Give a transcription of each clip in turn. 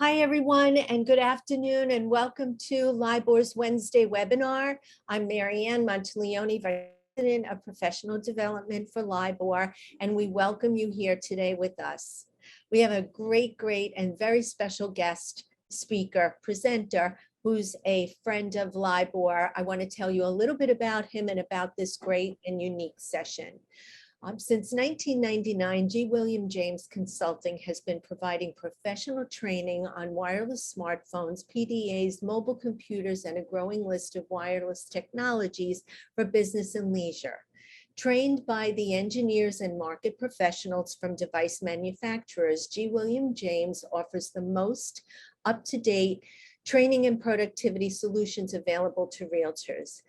Hi, everyone, and good afternoon, and welcome to LIBOR's Wednesday webinar. I'm Marianne Monteleone, Vice President of Professional Development for LIBOR, and we welcome you here today with us. We have a great, and very special guest speaker, presenter, who's a friend of LIBOR. I want to tell you a little bit about him and about this great and unique session. Since 1999, G. William James Consulting has been providing professional training on wireless smartphones, PDAs, mobile computers, and a growing list of wireless technologies for business and leisure. Trained by the engineers and market professionals from device manufacturers, G. William James offers the most up-to-date training and productivity solutions available to realtors.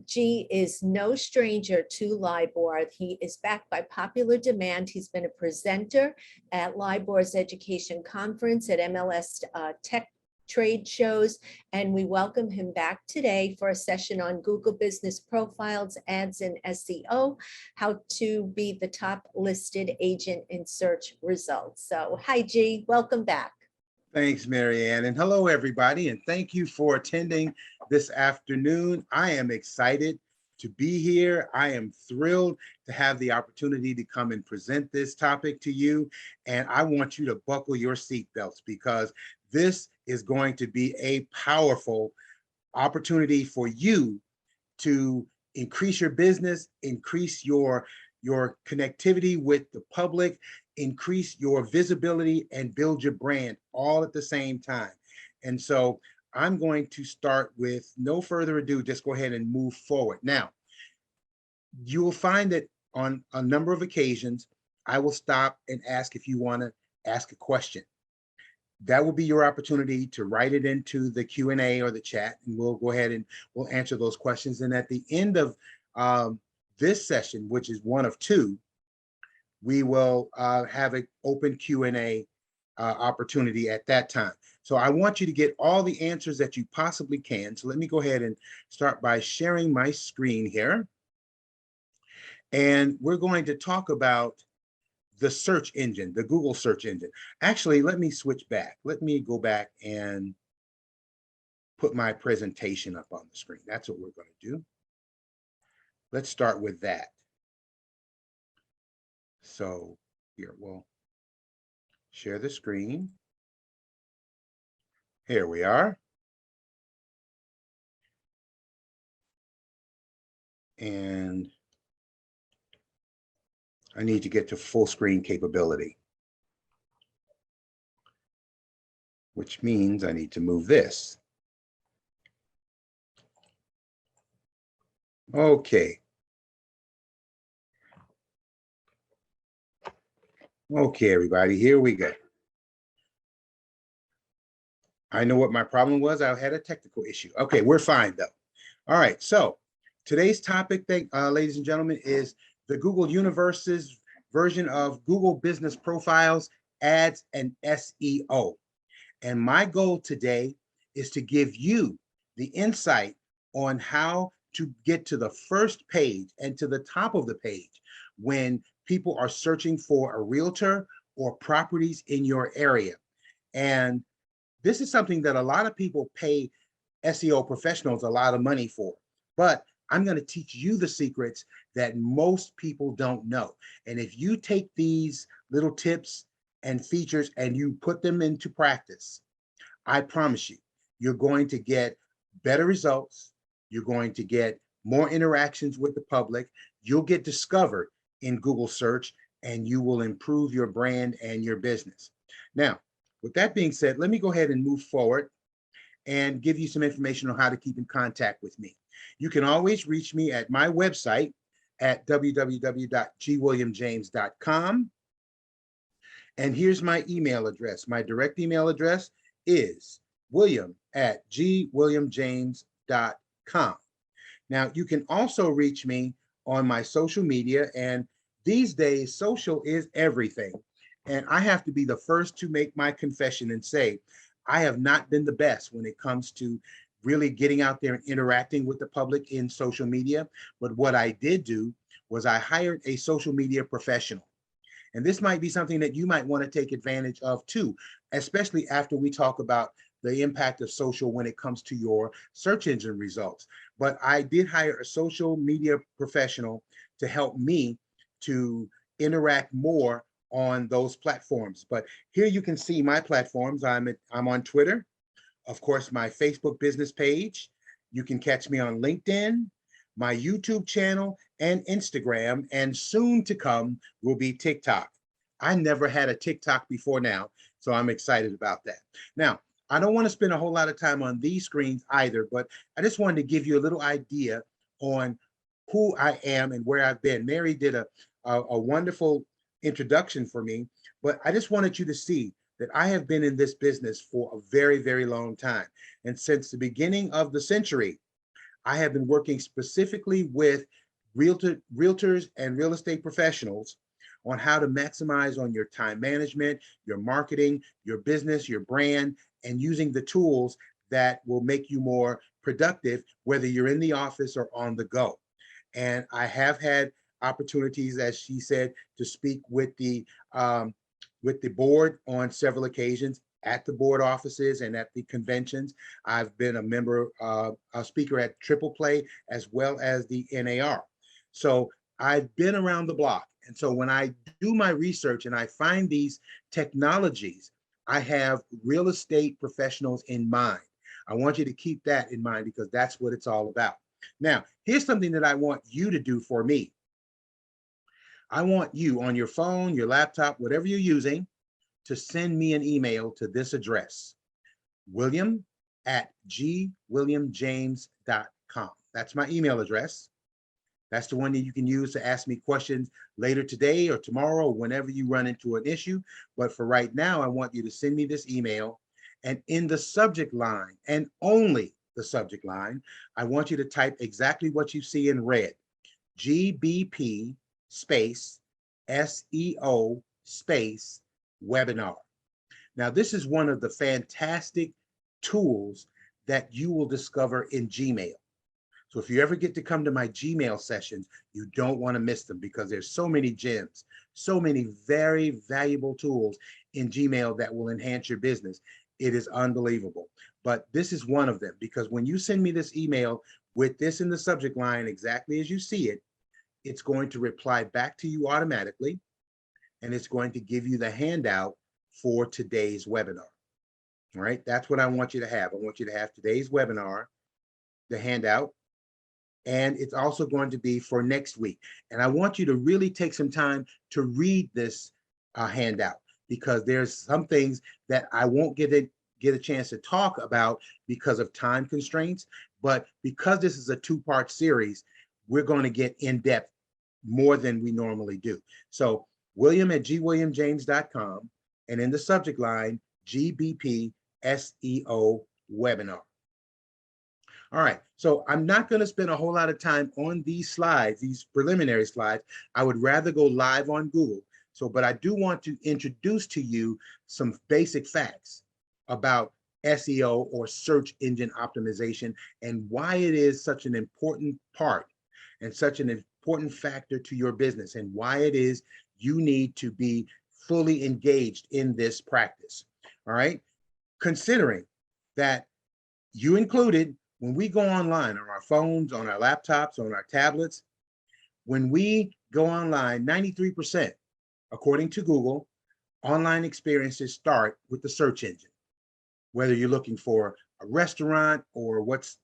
G is no stranger to LIBOR. He is backed by popular demand. He's been a presenter at LIBOR's education conference, at MLS tech trade shows, and we welcome him back today for a session on Google Business Profiles, ads, and SEO, how to be the top listed agent in search results. So hi, G, welcome back. Thanks, Marianne, and hello, everybody, and thank you for attending this afternoon. I am excited to be here. I am thrilled to have the opportunity to come and present this topic to you, and I want you to buckle your seatbelts because this is going to be a powerful opportunity for you to increase your business, increase your connectivity with the public, increase your visibility, and build your brand all at the same time. And so I'm going to start with no further ado, just go ahead and move forward. Now, you will find that on a number of occasions, I will stop and ask if you want to ask a question. That will be your opportunity to write it into the Q&A or the chat, and we'll go ahead and we'll answer those questions. And at the end of this session, which is one of two, we will have an open Q&A opportunity at that time. So I want you to get all the answers that you possibly can. So let me go ahead and start by sharing my screen here. And we're going to talk about the search engine, the Google search engine. Actually, let me switch back. Let me go back and put my presentation up on the screen. That's what we're going to do. Let's start with that. So here, we'll share the screen. Here we are. And I need to get to full screen capability, which means I need to move this. Okay. Okay, everybody, here we go. I know what my problem was. I had a technical issue. Okay, we're fine though. All right, so today's topic, ladies and gentlemen, is the Google Universe's version of Google Business Profiles, ads, and SEO. And my goal today is to give you the insight on how to get to the first page and to the top of the page when people are searching for a realtor or properties in your area. And this is something that a lot of people pay SEO professionals a lot of money for, but I'm going to teach you the secrets that most people don't know. And if you take these little tips and features and you put them into practice, I promise you, you're going to get better results. You're going to get more interactions with the public. You'll get discovered in Google search, and you will improve your brand and your business. Now, with that being said, let me go ahead and move forward and give you some information on how to keep in contact with me. You can always reach me at my website at www.gwilliamjames.com. And here's my email address. My direct email address is william@gwilliamjames.com. Now, you can also reach me on my social media, and these days, social is everything. And I have to be the first to make my confession and say, I have not been the best when it comes to really getting out there and interacting with the public in social media. But what I did do was I hired a social media professional. And this might be something that you might want to take advantage of too, especially after we talk about the impact of social when it comes to your search engine results. But I did hire a social media professional to help me to interact more on those platforms. But here you can see my platforms. I'm on Twitter, of course, my Facebook business page. You can catch me on LinkedIn, my YouTube channel, and Instagram, and soon to come will be TikTok. I never had a TikTok before now, so I'm excited about that. Now, I don't want to spend a whole lot of time on these screens either, but I just wanted to give you a little idea on who I am and where I've been. Mary did a wonderful introduction for me, but I just wanted you to see that I have been in this business for a very, very long time. And since the beginning of the century, I have been working specifically with realtors and real estate professionals on how to maximize on your time management, your marketing, your business, your brand, and using the tools that will make you more productive, whether you're in the office or on the go. And I have had opportunities, as she said, to speak with the board on several occasions at the board offices and at the conventions. I've been a member, a speaker at Triple Play as well as the NAR. So I've been around the block. And so when I do my research and I find these technologies, I have real estate professionals in mind. I want you to keep that in mind because that's what it's all about. Now, here's something that I want you to do for me. I want you on your phone, your laptop, whatever you're using, to send me an email to this address, william@gwilliamjames.com. That's my email address. That's the one that you can use to ask me questions later today or tomorrow, or whenever you run into an issue. But for right now, I want you to send me this email. And in the subject line, and only the subject line, I want you to type exactly what you see in red, GBP space SEO space webinar. Now, this is one of the fantastic tools that you will discover in Gmail. So if you ever get to come to my Gmail sessions, you don't want to miss them because there's so many gems, so many very valuable tools in Gmail that will enhance your business. It is unbelievable. But this is one of them because when you send me this email with this in the subject line, exactly as you see it, it's going to reply back to you automatically, and it's going to give you the handout for today's webinar. All right, that's what I want you to have. I want you to have today's webinar, the handout, and it's also going to be for next week. And I want you to really take some time to read this handout because there's some things that I won't get a chance to talk about because of time constraints. But because this is a two-part series, we're going to get in depth more than we normally do. So william@gwilliamjames.com, and in the subject line, GBP SEO webinar. All right, so I'm not going to spend a whole lot of time on these slides, these preliminary slides. I would rather go live on Google. So, but I do want to introduce to you some basic facts about SEO or search engine optimization and why it is such an important part and such an important factor to your business and why it is you need to be fully engaged in this practice. All right, considering that you included, when we go online on our phones, on our laptops, on our tablets, when we go online, 93%, according to Google, online experiences start with the search engine. Whether you're looking for a restaurant or what's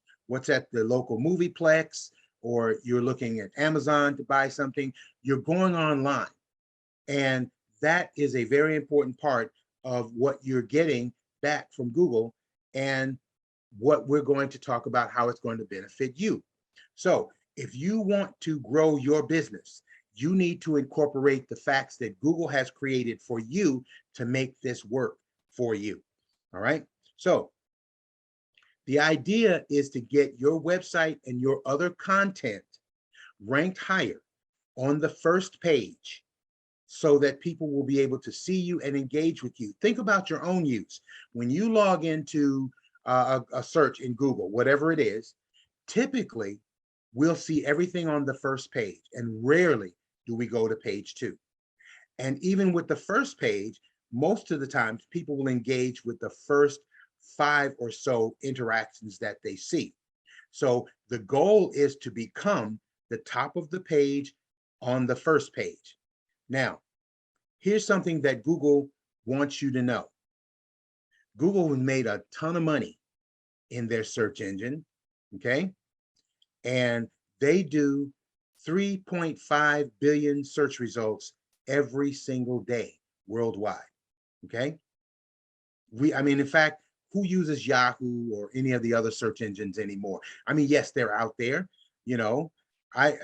at the local movieplex, or you're looking at Amazon to buy something, you're going online. And that is a very important part of what you're getting back from Google and what we're going to talk about, how it's going to benefit you. So if you want to grow your business, you need to incorporate the facts that Google has created for you to make this work for you. All right. So the idea is to get your website and your other content ranked higher on the first page so that people will be able to see you and engage with you. Think about your own use. When you log into a search in Google, whatever it is, typically we'll see everything on the first page, and rarely do we go to page 2. And even with the first page, most of the times people will engage with the first 5 or so interactions that they see. So the goal is to become the top of the page on the first page. Now, here's something that Google wants you to know. Google made a ton of money in their search engine, okay? And they do 3.5 billion search results every single day worldwide, okay? I mean, in fact, who uses Yahoo or any of the other search engines anymore? I mean, yes, they're out there, you know. I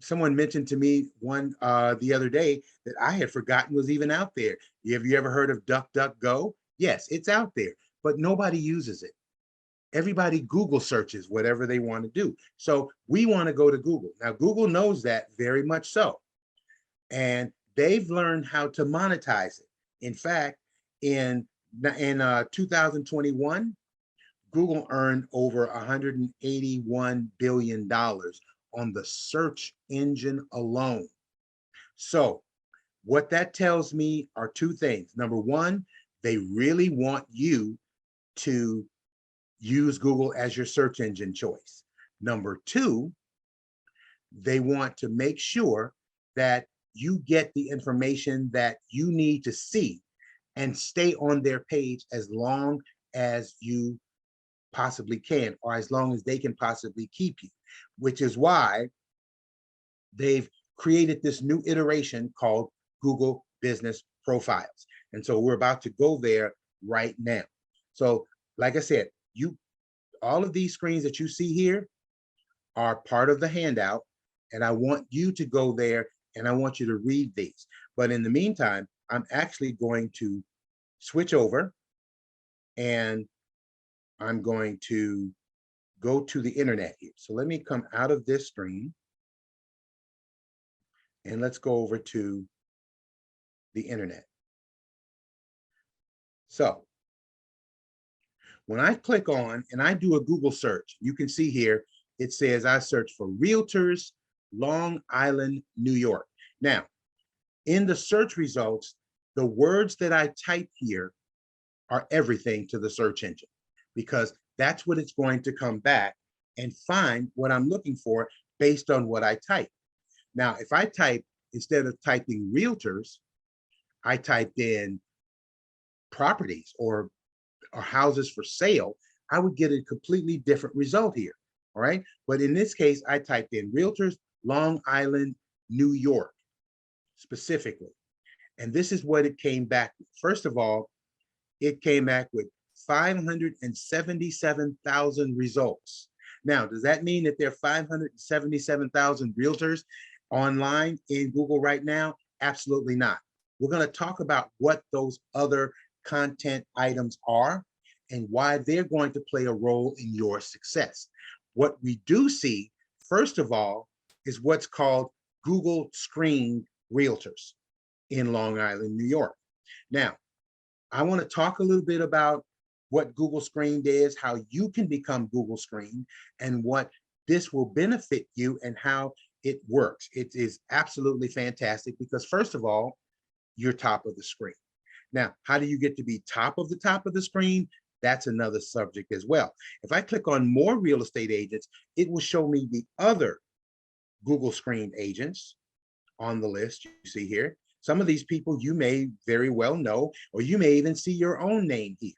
someone mentioned to me one the other day that I had forgotten was even out there. Have you ever heard of DuckDuckGo? Yes, it's out there, but nobody uses it. Everybody Google searches whatever they want to do. So we want to go to Google. Now, Google knows that very much so. And they've learned how to monetize it. In fact, in 2021, Google earned over $181 billion on the search engine alone. So what that tells me are two things. Number one, they really want you to use Google as your search engine choice. Number two, they want to make sure that you get the information that you need to see and stay on their page as long as you possibly can, or as long as they can possibly keep you, which is why they've created this new iteration called Google Business Profiles. And so we're about to go there right now. So like I said, all of these screens that you see here are part of the handout, and I want you to go there and I want you to read these. But in the meantime, I'm actually going to switch over and I'm going to go to the internet here. So let me come out of this screen and let's go over to the internet. So when I click on and I do a Google search, you can see here, it says I search for realtors, Long Island, New York. Now, in the search results, the words that I type here are everything to the search engine, because that's what it's going to come back and find what I'm looking for based on what I type. Now, if I type, instead of typing realtors, I typed in properties or houses for sale, I would get a completely different result here. All right. But in this case, I typed in realtors, Long Island, New York, specifically. And this is what it came back with. First of all, it came back with 577,000 results. Now, does that mean that there are 577,000 realtors online in Google right now? Absolutely not. We're going to talk about what those other content items are and why they're going to play a role in your success. What we do see, first of all, is what's called Google screened realtors in Long Island, New York. Now, I want to talk a little bit about what Google Screened is, how you can become Google Screened, and what this will benefit you and how it works. It is absolutely fantastic because, first of all, you're top of the screen. Now, how do you get to be top of the screen? That's another subject as well. If I click on more real estate agents, it will show me the other Google Screened agents on the list you see here. Some of these people you may very well know, or you may even see your own name here.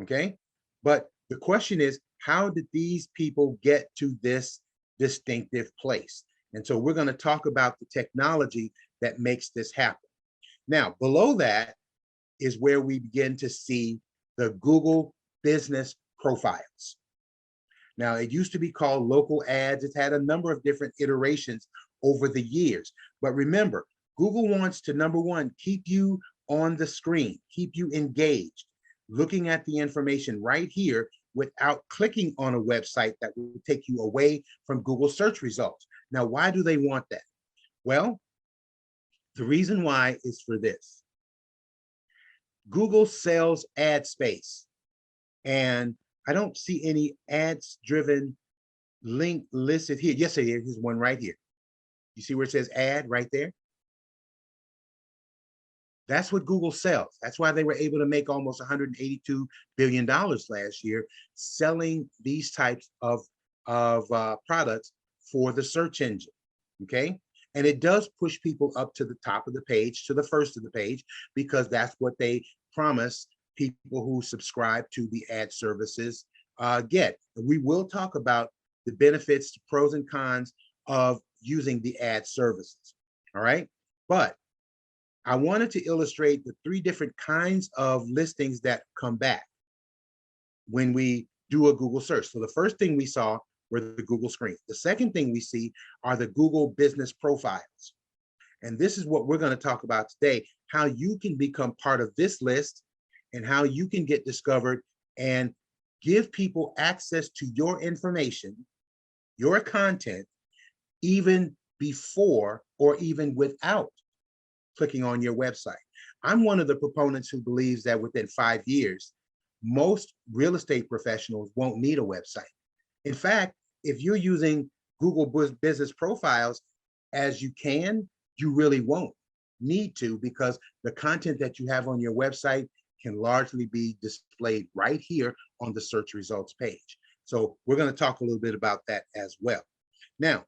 Okay. But the question is, how did these people get to this distinctive place? And so we're going to talk about the technology that makes this happen. Now, below that is where we begin to see the Google business profiles. Now, it used to be called local ads. It's had a number of different iterations over the years. But remember, Google wants to, number one, keep you on the screen, keep you engaged, looking at the information right here without clicking on a website that will take you away from Google search results. Now, why do they want that? Well, the reason why is for this. Google sells ad space, and I don't see any ads-driven link listed here. Yes, here's one right here. You see where it says ad right there? That's what Google sells. That's why they were able to make almost $182 billion last year selling these types of products for the search engine, okay? And it does push people up to the top of the page, to the first of the page, because that's what they promise people who subscribe to the ad services get. And we will talk about the benefits, pros and cons of using the ad services, all right? But I wanted to illustrate the three different kinds of listings that come back when we do a Google search. So the first thing we saw were the Google screens. The second thing we see are the Google business profiles. And this is what we're going to talk about today, how you can become part of this list and how you can get discovered and give people access to your information, your content, even before or even without clicking on your website. I'm one of the proponents who believes that within 5 years, most real estate professionals won't need a website. In fact, if you're using Google business profiles as you can, you really won't need to, because the content that you have on your website can largely be displayed right here on the search results page. So we're going to talk a little bit about that as well. Now,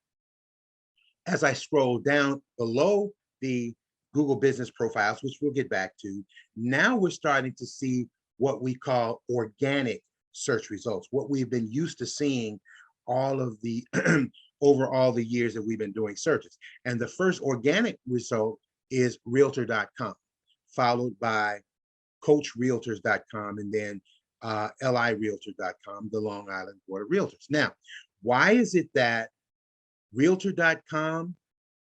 as I scroll down below the Google business profiles, which we'll get back to, now we're starting to see what we call organic search results, what we've been used to seeing all of the over all the years that we've been doing searches. And the first organic result is realtor.com, followed by coachrealtors.com, and then lirealtor.com, the Long Island Board of Realtors. Now, why is it that realtor.com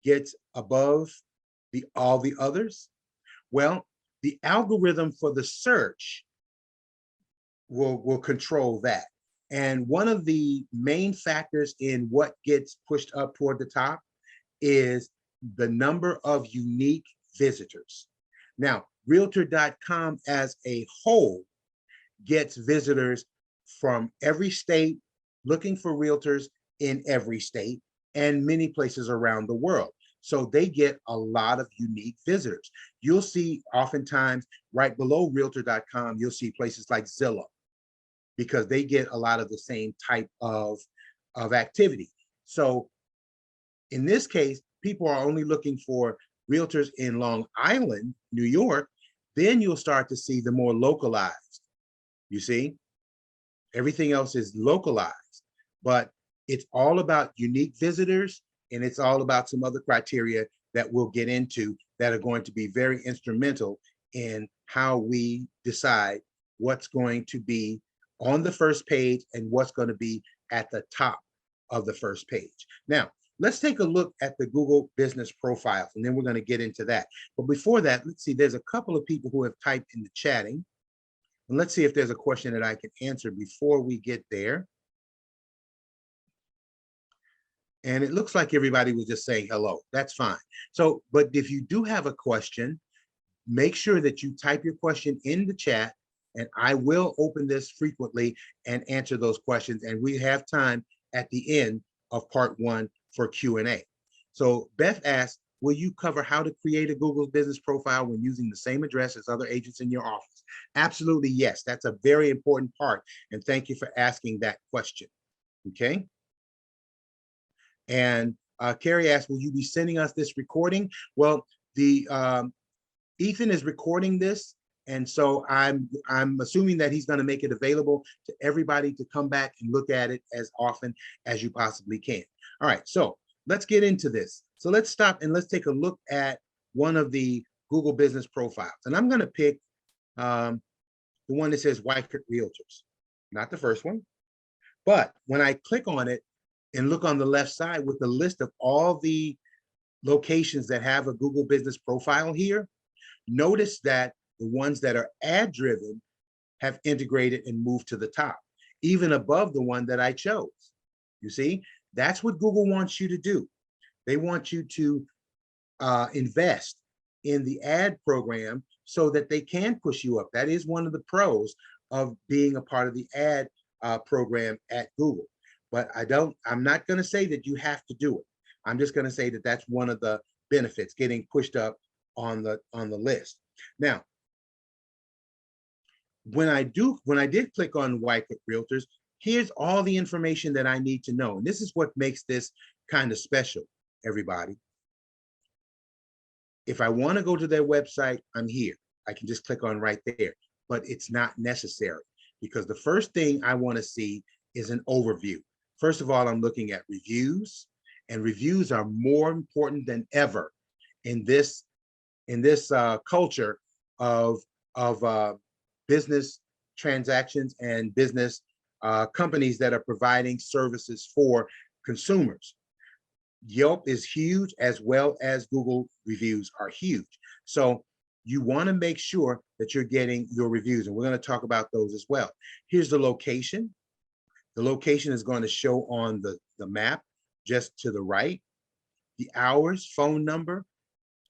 gets above all the others? Well, the algorithm for the search will control that. And one of the main factors in what gets pushed up toward the top is the number of unique visitors. Now, realtor.com as a whole gets visitors from every state, looking for realtors in every state and many places around the world. So they get a lot of unique visitors. You'll see oftentimes right below realtor.com, you'll see places like Zillow, because they get a lot of the same type of activity. So in this case, people are only looking for realtors in Long Island, New York. Then you'll start to see the more localized. You see, everything else is localized, but it's all about unique visitors, and it's all about some other criteria that we'll get into that are going to be very instrumental in how we decide what's going to be on the first page and what's going to be at the top of the first page. Now, let's take a look at the Google business profiles, and then we're going to get into that. But before that, let's see, there's a couple of people who have typed in the chatting. And let's see if there's a question that I can answer before we get there. And it looks like everybody was just saying hello. That's fine. So, but if you do have a question, make sure that you type your question in the chat, and I will open this frequently and answer those questions. And we have time at the end of part 1 for Q&A. So Beth asked, will you cover how to create a Google business profile when using the same address as other agents in your office? Absolutely, yes. That's a very important part. And thank you for asking that question. Okay. And Carrie asked, will you be sending us this recording? Well, the Ethan is recording this, and so I'm assuming that he's going to make it available to everybody to come back and look at it as often as you possibly can. All right, so let's get into this. So let's stop and let's take a look at one of the Google business profiles. And I'm going to pick the one that says Weichert Realtors, not the first one. But when I click on it and look on the left side with the list of all the locations that have a Google business profile here, notice that the ones that are ad driven have integrated and moved to the top, even above the one that I chose. You see, that's what Google wants you to do. They want you to invest in the ad program so that they can push you up. That is one of the pros of being a part of the ad program at Google. But I'm not going to say that you have to do it. I'm just going to say that that's one of the benefits, getting pushed up on the list. Now, when I did click on Wyckoff Realtors, here's all the information that I need to know. And this is what makes this kind of special, everybody. If I want to go to their website, I'm here. I can just click on right there, but it's not necessary because the first thing I want to see is an overview. First of all, I'm looking at reviews, and reviews are more important than ever in this culture of business transactions and business companies that are providing services for consumers. Yelp is huge, as well as Google reviews are huge. So you want to make sure that you're getting your reviews, and we're going to talk about those as well. Here's the location. The location is going to show on the map just to the right, the hours, phone number,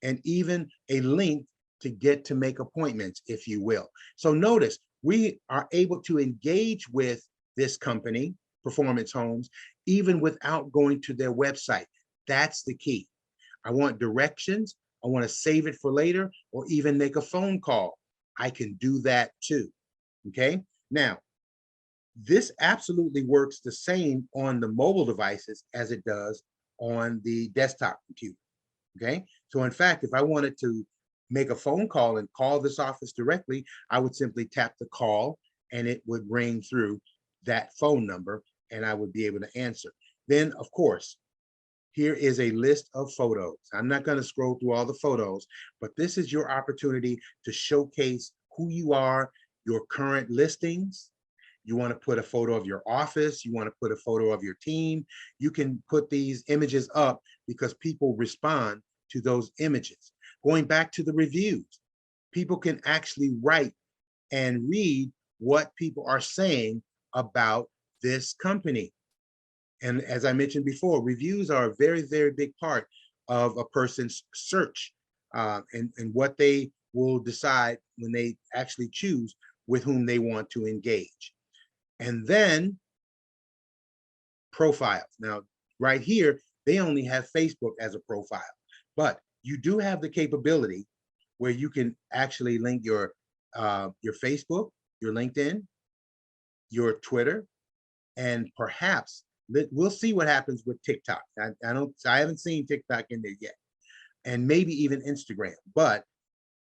and even a link to get to make appointments, if you will. So notice we are able to engage with this company, Performance Homes, even without going to their website. That's the key. I want directions. I want to save it for later, or even make a phone call. I can do that too. Okay. Now, this absolutely works the same on the mobile devices as it does on the desktop computer. Okay. So in fact, if I wanted to make a phone call and call this office directly, I would simply tap the call and it would ring through that phone number and I would be able to answer. Then, of course, here is a list of photos. I'm not going to scroll through all the photos, but this is your opportunity to showcase who you are, your current listings. You want to put a photo of your office. You want to put a photo of your team. You can put these images up because people respond to those images. Going back to the reviews, people can actually write and read what people are saying about this company. And as I mentioned before, reviews are a very, very big part of a person's search and what they will decide when they actually choose with whom they want to engage. And then profiles. Now, right here, they only have Facebook as a profile, but you do have the capability where you can actually link your Facebook, your LinkedIn, your Twitter, and perhaps we'll see what happens with TikTok. I haven't seen TikTok in there yet, and maybe even Instagram, but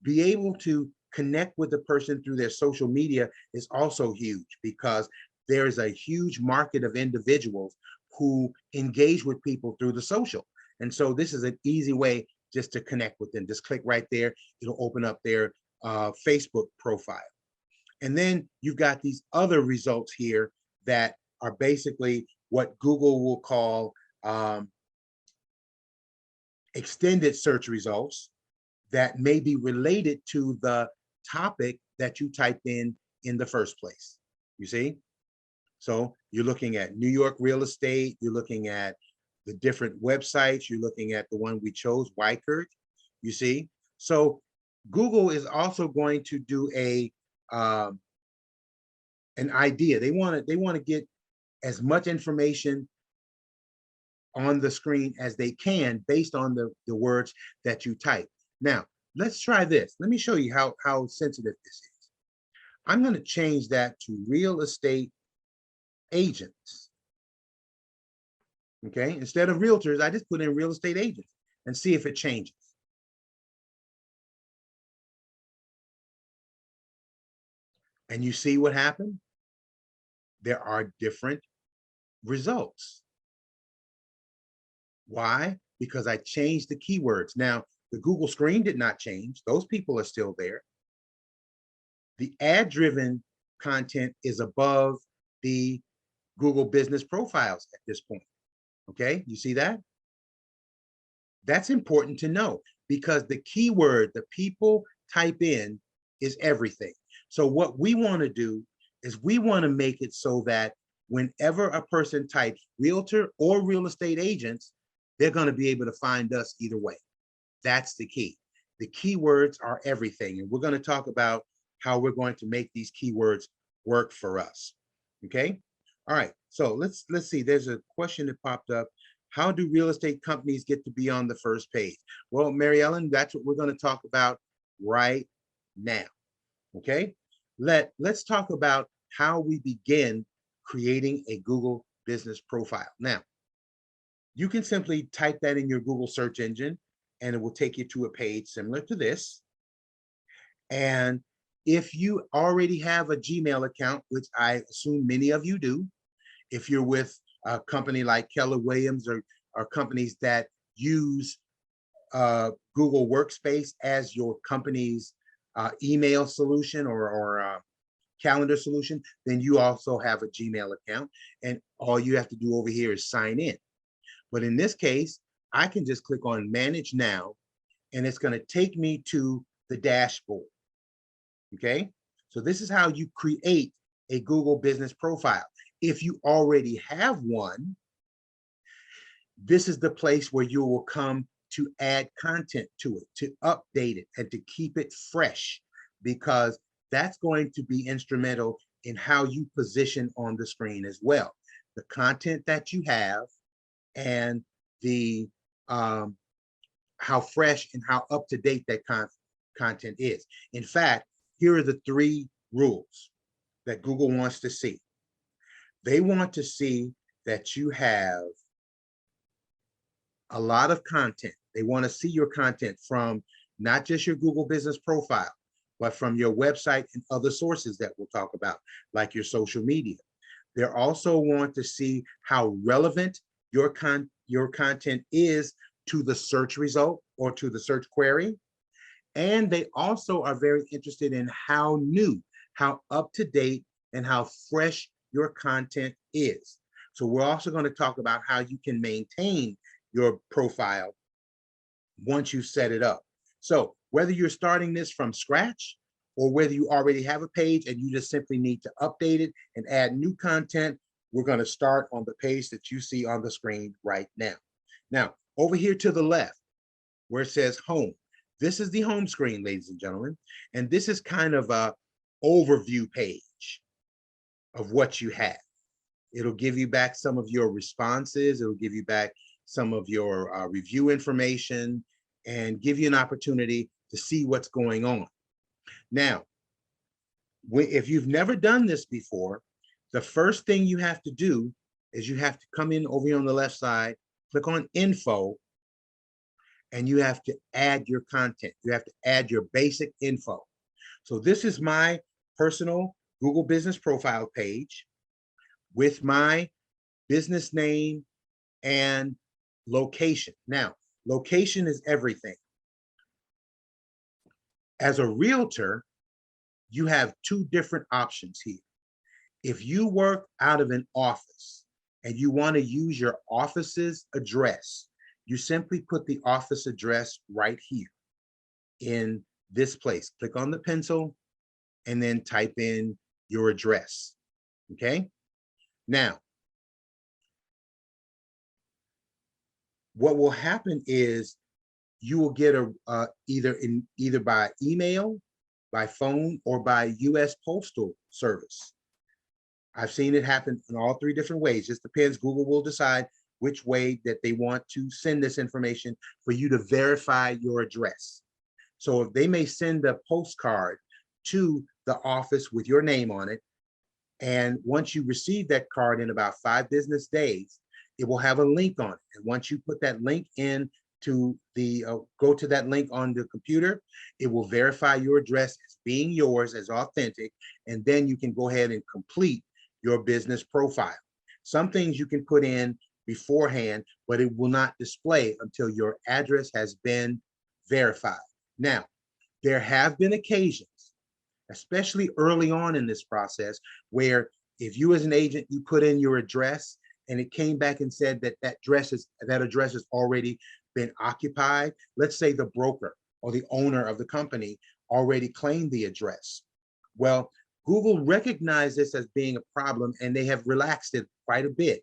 be able to connect with the person through their social media is also huge because there is a huge market of individuals who engage with people through the social. And so this is an easy way just to connect with them. Just click right there. It'll open up their Facebook profile. And then you've got these other results here that are basically what Google will call extended search results that may be related to the topic that you typed in the first place. You see? So you're looking at New York real estate, you're looking at the different websites, you're looking at the one we chose, Wyckoff, you see? So Google is also going to do an idea. They want to get as much information on the screen as they can based on the words that you type. Now, let's try this. Let me show you how sensitive this is. I'm going to change that to real estate agents. Okay, instead of realtors, I just put in real estate agents and see if it changes. And you see what happened? There are different results. Why? Because I changed the keywords. Now, the Google screen did not change. Those people are still there. The ad-driven content is above the Google business profiles at this point. Okay, you see that? That's important to know because the keyword that people type in is everything. So what we want to do is we want to make it so that whenever a person types realtor or real estate agents, they're going to be able to find us either way. That's the key. The keywords are everything. And we're going to talk about how we're going to make these keywords work for us. Okay. All right. So let's see. There's a question that popped up. How do real estate companies get to be on the first page? Well, Mary Ellen, that's what we're going to talk about right now. Okay, let's talk about how we begin creating a Google business profile. Now, you can simply type that in your Google search engine and it will take you to a page similar to this. And if you already have a Gmail account, which I assume many of you do, if you're with a company like Keller Williams or companies that use Google Workspace as your company's email solution or calendar solution, then you also have a Gmail account. And all you have to do over here is sign in. But in this case, I can just click on Manage Now, and it's going to take me to the dashboard. Okay, so this is how you create a Google business profile. If you already have one, this is the place where you will come to add content to it, to update it, and to keep it fresh, because that's going to be instrumental in how you position on the screen as well. The content that you have and the how fresh and how up to date that content is. In fact, here are the 3 rules that Google wants to see. They want to see that you have a lot of content. They want to see your content from not just your Google business profile, but from your website and other sources that we'll talk about, like your social media. They also want to see how relevant your content is to the search result or to the search query. And they also are very interested in how new, how up to date, and how fresh your content is. So we're also going to talk about how you can maintain your profile once you set it up. So whether you're starting this from scratch or whether you already have a page and you just simply need to update it and add new content, we're going to start on the page that you see on the screen right now. Now, over here to the left, where it says Home, this is the home screen, ladies and gentlemen, and this is kind of a overview page of what you have. It'll give you back some of your responses. It'll give you back some of your review information and give you an opportunity to see what's going on. Now, if you've never done this before, the first thing you have to do is you have to come in over here on the left side, click on Info, and you have to add your content. You have to add your basic info. So this is my personal Google business profile page with my business name and location. Now, location is everything. As a realtor, you have 2 different options here. If you work out of an office and you want to use your office's address, you simply put the office address right here in this place. Click on the pencil and then type in your address. Okay. Now, what will happen is you will get either by email, by phone, or by US Postal Service. I've seen it happen in all 3 different ways. Just depends. Google will decide which way that they want to send this information for you to verify your address. So if they may send a postcard to the office with your name on it, and once you receive that card in about 5 business days, it will have a link on it. And once you put that link in to the, go to that link on the computer, it will verify your address as being yours, as authentic, and then you can go ahead and complete your business profile. Some things you can put in beforehand, but it will not display until your address has been verified. Now, there have been occasions, especially early on in this process, where if you as an agent, you put in your address and it came back and said that that address has already been occupied. Let's say the broker or the owner of the company already claimed the address. Well, Google recognized this as being a problem and they have relaxed it quite a bit,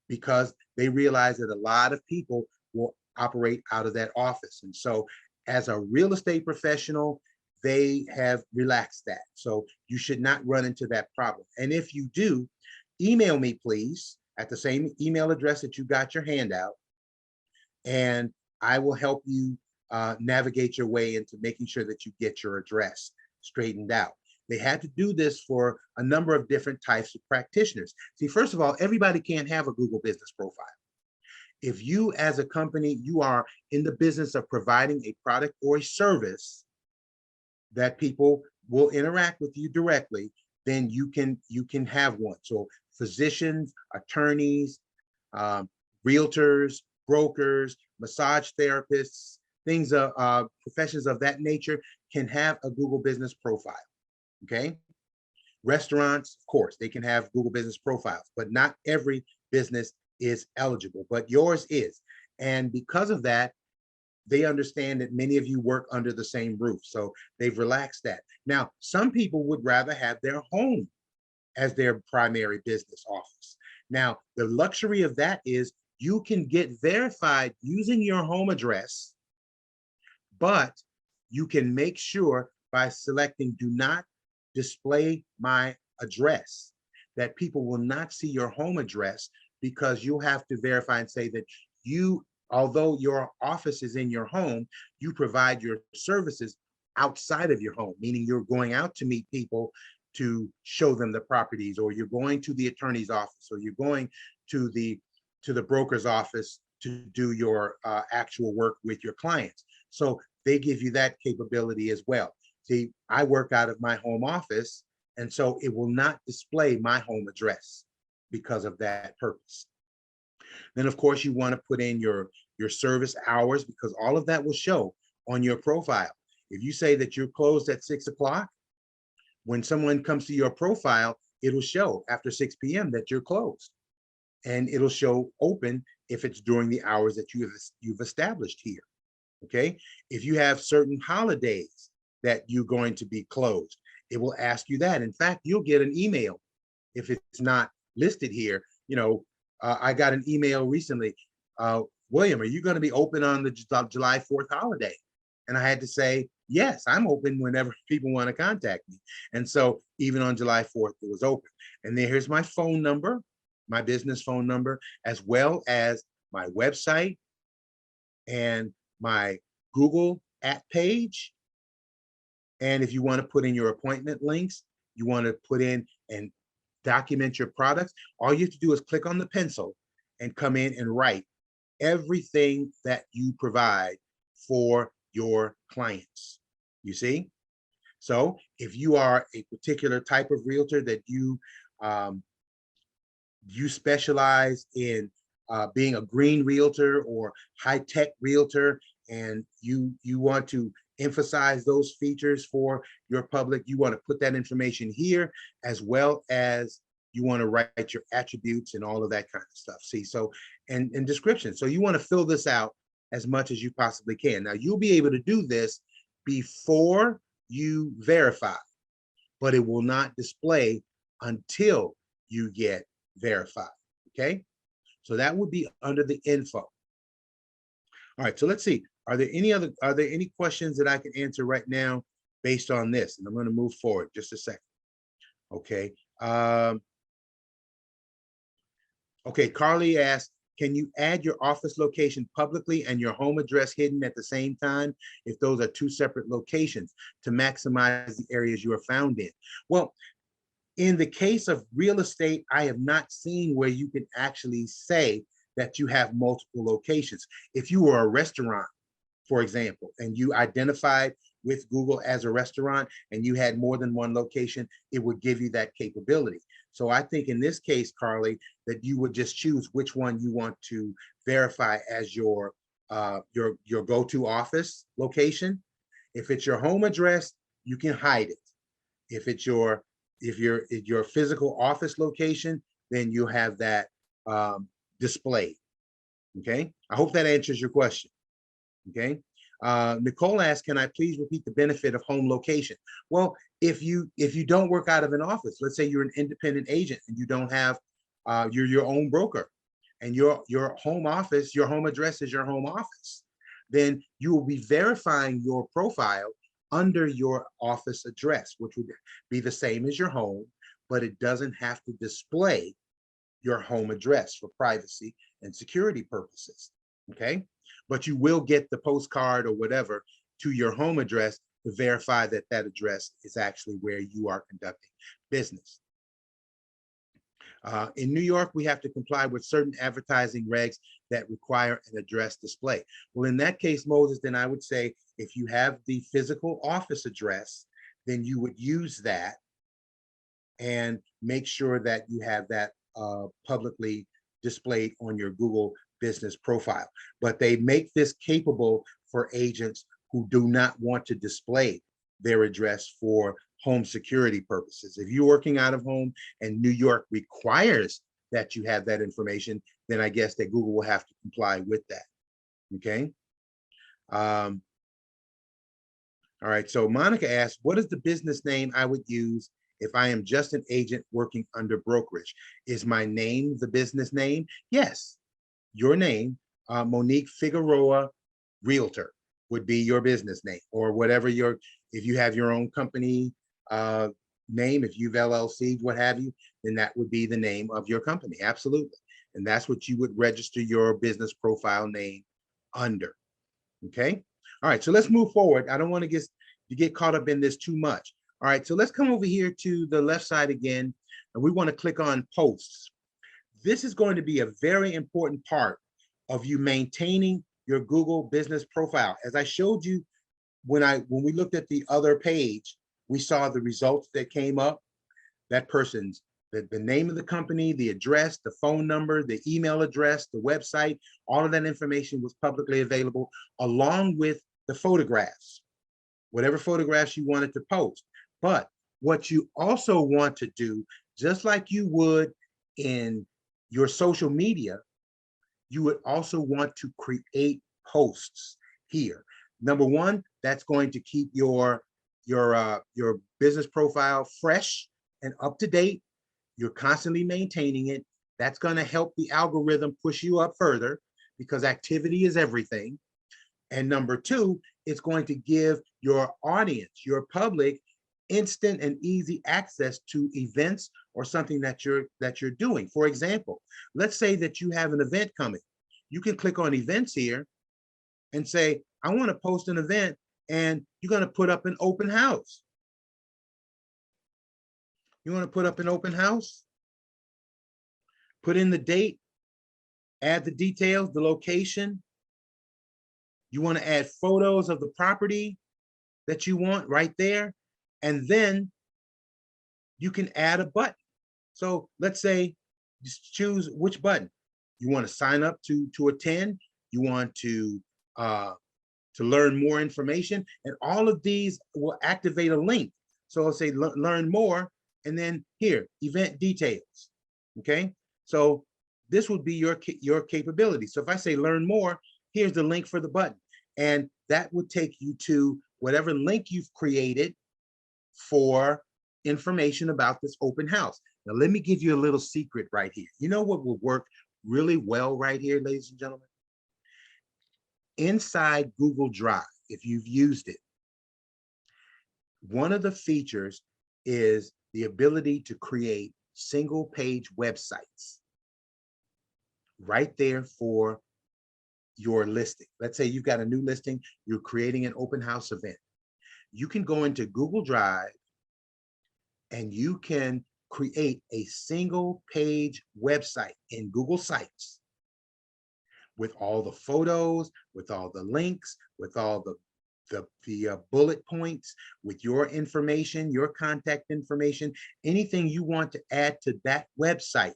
because they realize that a lot of people will operate out of that office. And so as a real estate professional, they have relaxed that. So you should not run into that problem. And if you do, email me, please, at the same email address that you got your handout, and I will help you navigate your way into making sure that you get your address straightened out. They had to do this for a number of different types of practitioners. See, first of all, everybody can't have a Google business profile. If you as a company, you are in the business of providing a product or a service that people will interact with you directly, then you can have one. So physicians, attorneys, realtors, brokers, massage therapists, things of professions of that nature can have a Google business profile. Okay. Restaurants, of course, they can have Google business profiles, but not every business is eligible, but yours is. And because of that, they understand that many of you work under the same roof. So they've relaxed that. Now, some people would rather have their home as their primary business office. Now, the luxury of that is you can get verified using your home address, but you can make sure by selecting do not display my address that people will not see your home address, because you'll have to verify and say that you, although your office is in your home, you provide your services outside of your home, meaning you're going out to meet people to show them the properties, or you're going to the attorney's office, or you're going to the broker's office to do your actual work with your clients. So they give you that capability as well. See, I work out of my home office, and so it will not display my home address because of that purpose. Then, of course, you want to put in your service hours, because all of that will show on your profile. If you say that you're closed at 6 o'clock, when someone comes to your profile, it'll show after 6 p.m. that you're closed. And it'll show open if it's during the hours that you've established here. Okay. If you have certain holidays that you're going to be closed, it will ask you that. In fact, you'll get an email if it's not listed here. I got an email recently. William, are you going to be open on the July 4th holiday? And I had to say, yes, I'm open whenever people want to contact me. And so even on July 4th, it was open. And then here's my phone number, my business phone number, as well as my website and my Google app page. And if you want to put in your appointment links, you want to put in and document your products, all you have to do is click on the pencil and come in and write everything that you provide for your clients. You see? So if you are a particular type of realtor that you specialize in being a green realtor or high-tech realtor, and you want to emphasize those features for your public, you want to put that information here, as well as you want to write your attributes and all of that kind of stuff. See, so and description. So you want to fill this out as much as you possibly can. Now, you'll be able to do this before you verify, but it will not display until you get verified. Okay, so that would be under the info. All right, so let's see. Are there any questions that I can answer right now based on this? And I'm going to move forward just a second. Okay. Okay, Carly asked, can you add your office location publicly and your home address hidden at the same time if those are two separate locations to maximize the areas you are found in? Well, in the case of real estate, I have not seen where you can actually say that you have multiple locations. If you were a restaurant, for example, and you identified with Google as a restaurant and you had more than one location, it would give you that capability. So I think in this case, Carly, that you would just choose which one you want to verify as your go-to office location. If it's your home address, you can hide it. If it's your physical office location, then you have that displayed. Okay, I hope that answers your question. Okay. Nicole asked, can I please repeat the benefit of home location? Well, if you don't work out of an office, let's say you're an independent agent and you don't have, you're your own broker, and your home office, your home address is your home office, then you will be verifying your profile under your office address, which would be the same as your home, but it doesn't have to display your home address for privacy and security purposes. Okay. but you will get the postcard or whatever to your home address to verify that that address is actually where you are conducting business. In New York, we have to comply with certain advertising regs that require an address display. Well, in that case, Moses, then I would say if you have the physical office address, then you would use that and make sure that you have that publicly displayed on your Google business profile. But they make this capable for agents who do not want to display their address for home security purposes. If you're working out of home and New York requires that you have that information, then I guess that Google will have to comply with that. Okay. All right. So Monica asked, what is the business name I would use if I am just an agent working under brokerage? Is my name the business name? Yes. Your name, Monique Figueroa Realtor, would be your business name, or whatever your, if you have your own company name, if you've LLC, what have you, then that would be the name of your company. Absolutely. And that's what you would register your business profile name under. Okay. All right. So let's move forward. I don't want to get caught up in this too much. All right. So let's come over here to the left side again, and we want to click on posts. This is going to be a very important part of you maintaining your Google business profile. As I showed you when we looked at the other page, we saw the results that came up. That person's the name of the company, the address, the phone number, the email address, the website, all of that information was publicly available, along with the photographs, whatever photographs you wanted to post. But what you also want to do, just like you would in your social media, you would also want to create posts here. Number one, that's going to keep your business profile fresh and up to date. You're constantly maintaining it. That's going to help the algorithm push you up further, because activity is everything. And number two, it's going to give your audience, your public, instant and easy access to events or something that you're doing. For example, let's say that you have an event coming. You can click on events here and say, I want to post an event, and you're going to put up an open house. You want to put up an open house? Put in the date, add the details, the location. You want to add photos of the property that you want right there. And then you can add a button. So let's say, just choose which button. You want to sign up to attend. You want to learn more information. And all of these will activate a link. So I'll say learn more. And then here, event details. Okay. So this would be your capability. So if I say learn more, here's the link for the button. And that would take you to whatever link you've created for information about this open house. Now, let me give you a little secret right here. You know what will work really well right here, ladies and gentlemen? Inside Google Drive, if you've used it, one of the features is the ability to create single page websites right there for your listing. Let's say you've got a new listing, you're creating an open house event. You can go into Google Drive and you can create a single page website in Google Sites with all the photos, with all the links, with all the bullet points, with your information, your contact information, anything you want to add to that website.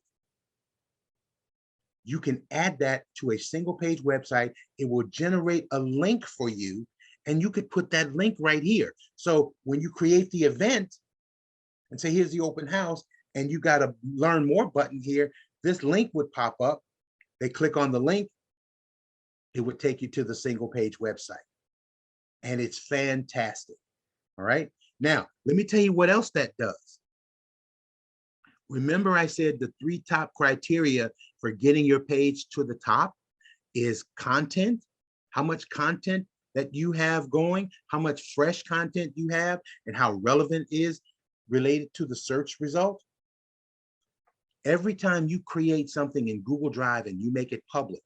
You can add that to a single page website. It will generate a link for you, and you could put that link right here. So when you create the event and say, here's the open house, and you got a learn more button here, this link would pop up. They click on the link, it would take you to the single page website. And it's fantastic. All right. Now, let me tell you what else that does. Remember, I said the 3 top criteria for getting your page to the top is content, how much content that you have going, how much fresh content you have, and how relevant is related to the search result. Every time you create something in Google Drive and you make it public,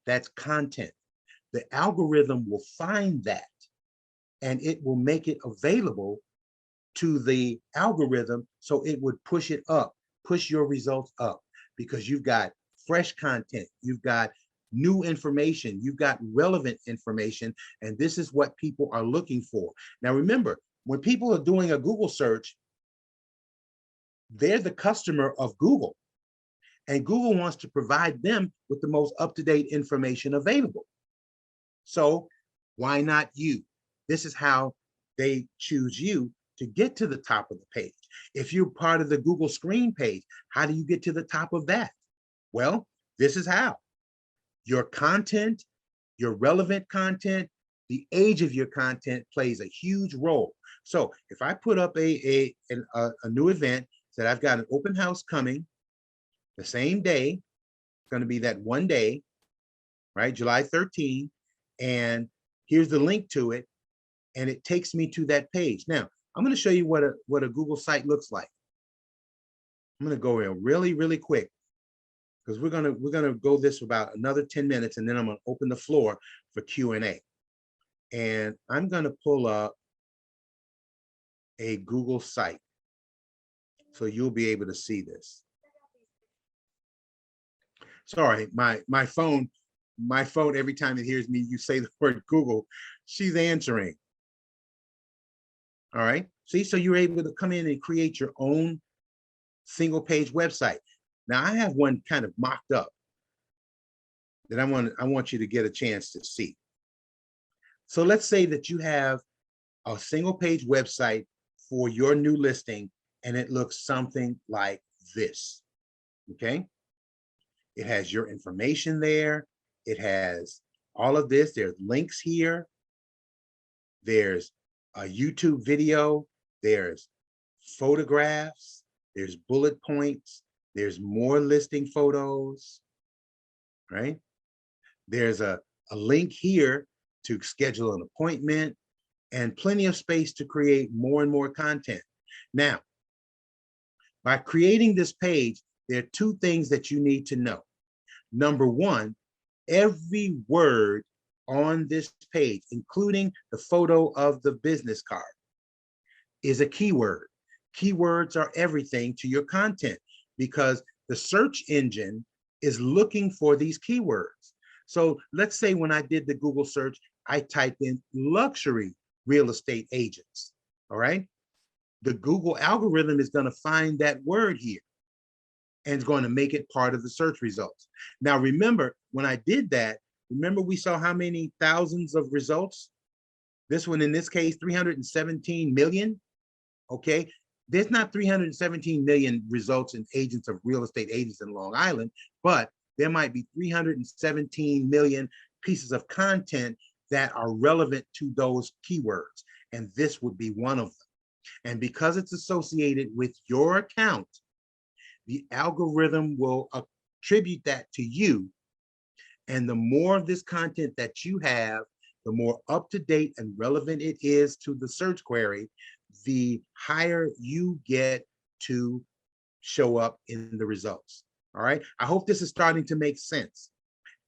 that's content. the algorithm will find that and it will make it available to the algorithm, so it would push it up, push your results up, because you've got fresh content, you've got new information, you've got relevant information, and this is what people are looking for. Now remember, when people are doing a Google search, they're the customer of Google, and Google wants to provide them with the most up-to-date information available. So why not you? This is how they choose you to get to the top of the page. If you're part of the Google screen page, how do you get to the top of that? Well, this is how. Your content, your relevant content, the age of your content plays a huge role. So if I put up a new event, that I've got an open house coming the same day, it's going to be that one day, right? July 13th. And here's the link to it. And it takes me to that page. Now, I'm going to show you what a Google site looks like. I'm going to go in really, really quick, because we're gonna go this for about another 10 minutes, and then I'm going to open the floor for Q&A. And I'm going to pull up a Google site, so you'll be able to see this. Sorry, my phone, every time it hears me you say the word Google, she's answering. All right, see, so you're able to come in and create your own single page website. Now I have one kind of mocked up that I want you to get a chance to see. So let's say that you have a single page website for your new listing, and it looks something like this. Okay, it has your information there, it has all of this, there's links here, there's a YouTube video, there's photographs, there's bullet points, there's more listing photos, right? There's a link here to schedule an appointment, and plenty of space to create more and more content. Now, by creating this page, there are two things that you need to know. Number one, every word on this page, including the photo of the business card, is a keyword. Keywords are everything to your content, because the search engine is looking for these keywords. So let's say when I did the Google search, I typed in luxury real estate agents, all right? The Google algorithm is going to find that word here and it's going to make it part of the search results. Now, remember, when I did that, remember we saw how many thousands of results? This one, in this case, 317 million, okay? There's not 317 million results in agents of real estate agents in Long Island, but there might be 317 million pieces of content that are relevant to those keywords. And this would be one of them. And because it's associated with your account, the algorithm will attribute that to you. And the more of this content that you have, the more up-to-date and relevant it is to the search query, the higher you get to show up in the results. All right. I hope this is starting to make sense.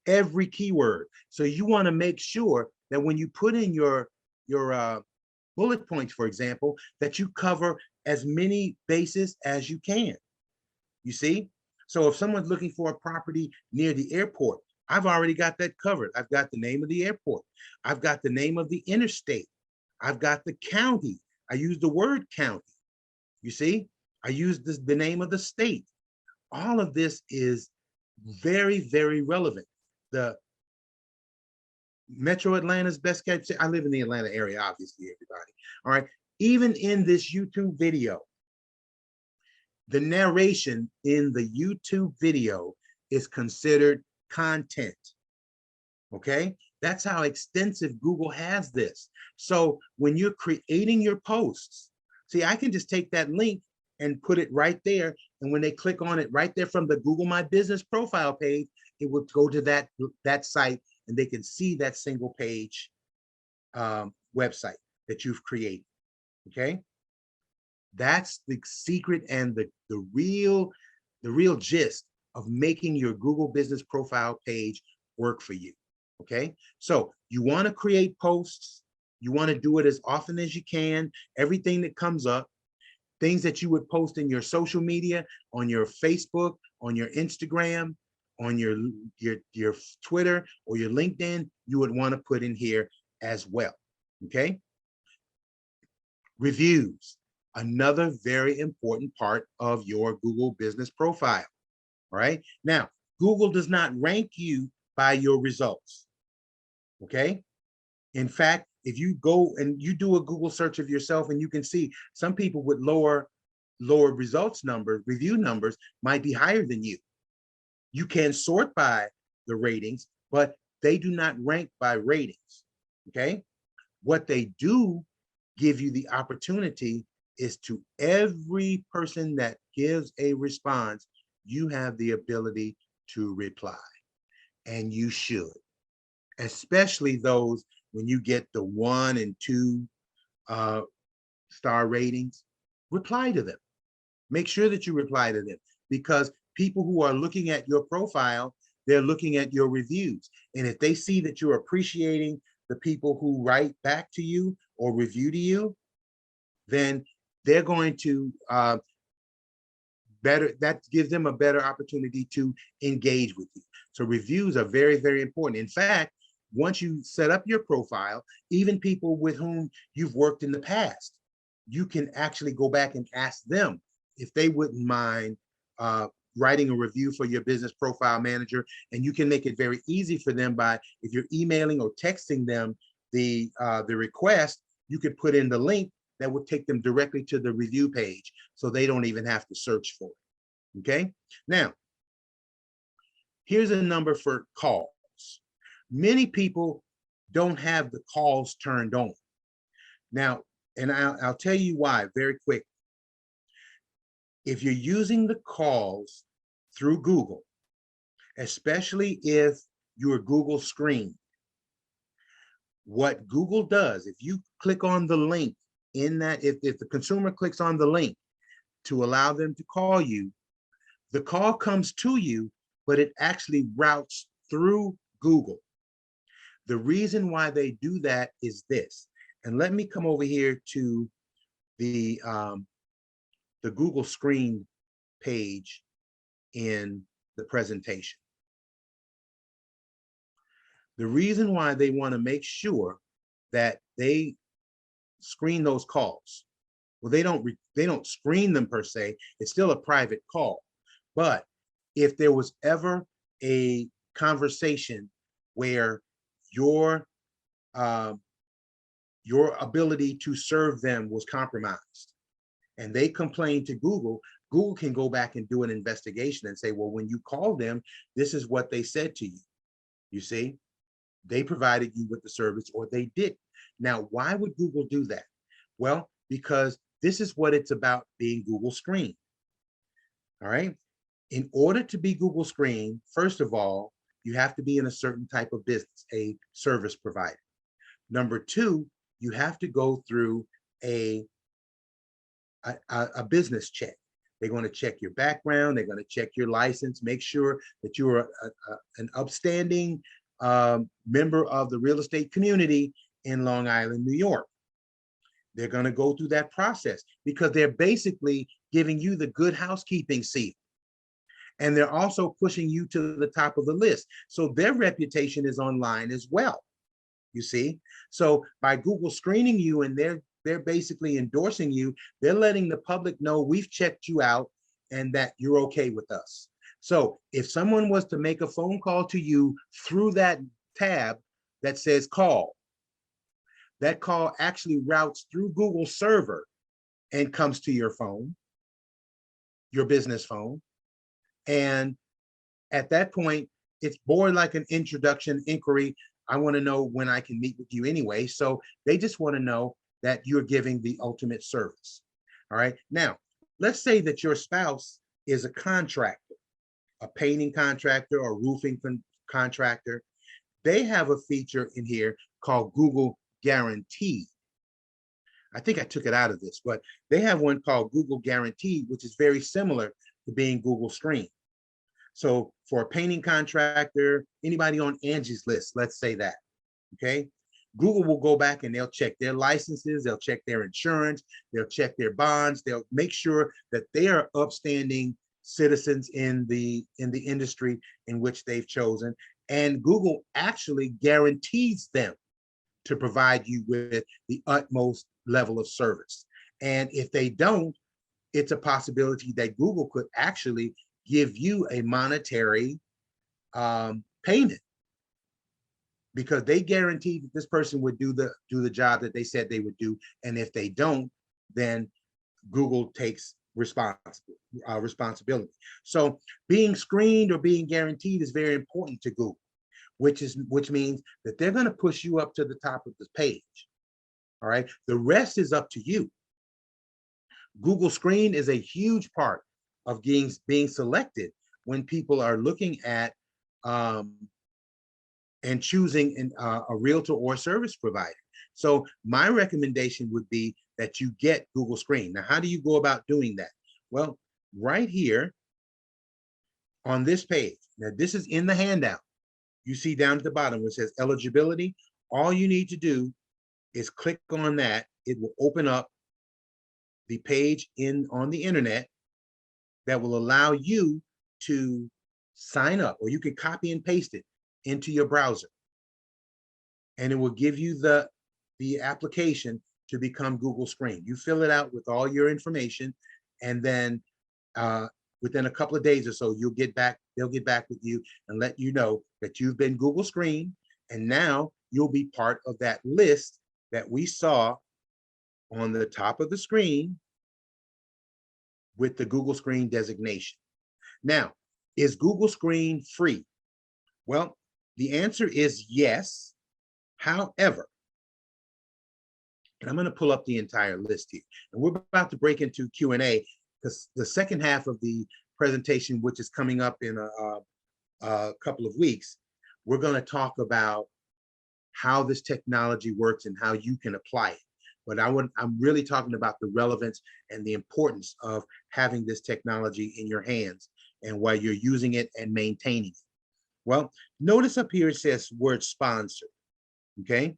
Every keyword. So you want to make sure that when you put in your bullet points, for example, that you cover as many bases as you can. You see? So if someone's looking for a property near the airport, I've already got that covered. I've got the name of the airport. I've got the name of the interstate. I've got the county. I use the word county. You see? I use the name of the state. All of this is very, very relevant. The Metro Atlanta's best kept, I live in the Atlanta area, obviously, everybody. All right. Even in this YouTube video, the narration in the YouTube video is considered content. Okay. That's how extensive Google has this. So when you're creating your posts, see, I can just take that link and put it right there. And when they click on it right there from the Google My Business profile page, it would go to that site, and they can see that single page website that you've created. Okay. That's the secret and the real gist of making your Google Business profile page work for you. Okay, so you want to create posts. You want to do it as often as you can. Everything that comes up, things that you would post in your social media, on your Facebook, on your Instagram, on your Twitter or your LinkedIn, you would want to put in here as well. Okay. Reviews, another very important part of your Google business profile. All right. Now, Google does not rank you by your results. Okay. In fact, if you go and you do a Google search of yourself, and you can see some people with lower results numbers, review numbers might be higher than you. You can sort by the ratings, but they do not rank by ratings. Okay. What they do give you the opportunity is to every person that gives a response, you have the ability to reply, and you should, especially those when you get the 1 and 2 star ratings. Reply to them. Make sure that you reply to them, because people who are looking at your profile, they're looking at your reviews. And if they see that you're appreciating the people who write back to you or review to you, then they're going to that gives them a better opportunity to engage with you. So reviews are very, very important. In fact, once you set up your profile, even people with whom you've worked in the past, you can actually go back and ask them if they wouldn't mind writing a review for your business profile manager. And you can make it very easy for them by, if you're emailing or texting them the request, you could put in the link that would take them directly to the review page, so they don't even have to search for it. Okay. Now, here's a number for calls. Many people don't have the calls turned on. Now, and I'll tell you why very quick. If you're using the calls through Google, especially if you're Google screen, what Google does, if you click on the link in that, if the consumer clicks on the link to allow them to call you, the call comes to you, but it actually routes through Google. The reason why they do that is this, and let me come over here to the Google screen page in the presentation. The reason why they want to make sure that they screen those calls, well, they don't screen them per se. It's still a private call. But if there was ever a conversation where your ability to serve them was compromised, and they complain to Google, Google can go back and do an investigation and say, well, when you called them, this is what they said to you. You see, they provided you with the service, or they didn't. Now, why would Google do that? Well, because this is what it's about, being Google screen. All right. In order to be Google screen, first of all, you have to be in a certain type of business, a service provider. Number two, you have to go through a business check. They're going to check your background. They're going to check your license, make sure that you're an upstanding member of the real estate community in Long Island, New York. They're going to go through that process, because they're basically giving you the good housekeeping seal. And they're also pushing you to the top of the list. So their reputation is online as well, you see? So by Google screening you, and they're basically endorsing you, they're letting the public know we've checked you out and that you're okay with us. So if someone was to make a phone call to you through that tab that says call, that call actually routes through Google server and comes to your phone, your business phone. And at that point, it's more like an introduction inquiry. I want to know when I can meet with you anyway. So they just want to know that you're giving the ultimate service. All right. Now, let's say that your spouse is a contractor, a painting contractor or roofing contractor. They have a feature in here called Google Guaranteed. I think I took it out of this, but they have one called Google Guaranteed, which is very similar to being Google Screen. So for a painting contractor, anybody on Angie's list, let's say that, okay? Google will go back and they'll check their licenses, they'll check their insurance, they'll check their bonds, they'll make sure that they are upstanding citizens in the industry in which they've chosen. And Google actually guarantees them to provide you with the utmost level of service. And if they don't, it's a possibility that Google could actually give you a monetary payment, because they guarantee that this person would do the job that they said they would do. And if they don't, then Google takes responsibility. So being screened or being guaranteed is very important to Google, which means that they're going to push you up to the top of the page. All right. The rest is up to you. Google Screen is a huge part of being selected when people are looking at and choosing a realtor or service provider. So my recommendation would be that you get Google Screen. Now, how do you go about doing that? Well, right here on this page, now this is in the handout. You see down at the bottom where it says eligibility. All you need to do is click on that. It will open up the page on the internet that will allow you to sign up, or you can copy and paste it into your browser. And it will give you the application to become Google Screen. You fill it out with all your information, and then within a couple of days or so, they'll get back with you and let you know that you've been Google Screen, and now you'll be part of that list that we saw on the top of the screen with the Google Screen designation. Now, is Google Screen free? Well, the answer is yes. However, and I'm going to pull up the entire list here, and we're about to break into Q&A, because the second half of the presentation, which is coming up in a couple of weeks, we're going to talk about how this technology works and how you can apply it. But I'm really talking about the relevance and the importance of having this technology in your hands and while you're using it and maintaining it. Well, notice up here it says word sponsor, okay?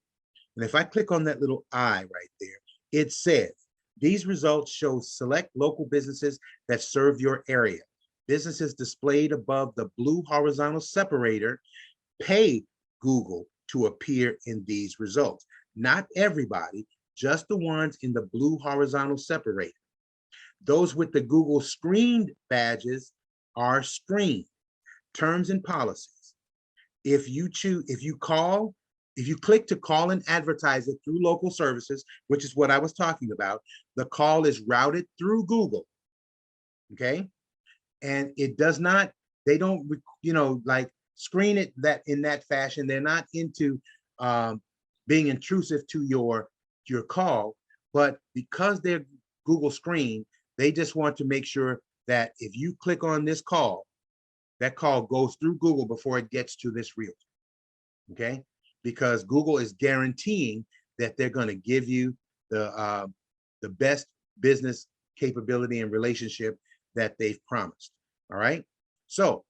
And if I click on that little I right there, it says, these results show select local businesses that serve your area. Businesses displayed above the blue horizontal separator pay Google to appear in these results. Not everybody, just the ones in the blue horizontal separator. Those with the Google screened badges are screened. Terms and policies. If you click to call an advertiser through local services, which is what I was talking about, the call is routed through Google, okay? And it does not, they don't, like screen it in that fashion. They're not into being intrusive to your call, but because they're Google screen, they just want to make sure that if you click on this call, that call goes through Google before it gets to this realtor, okay? Because Google is guaranteeing that they're going to give you the best business capability and relationship that they've promised. All right. So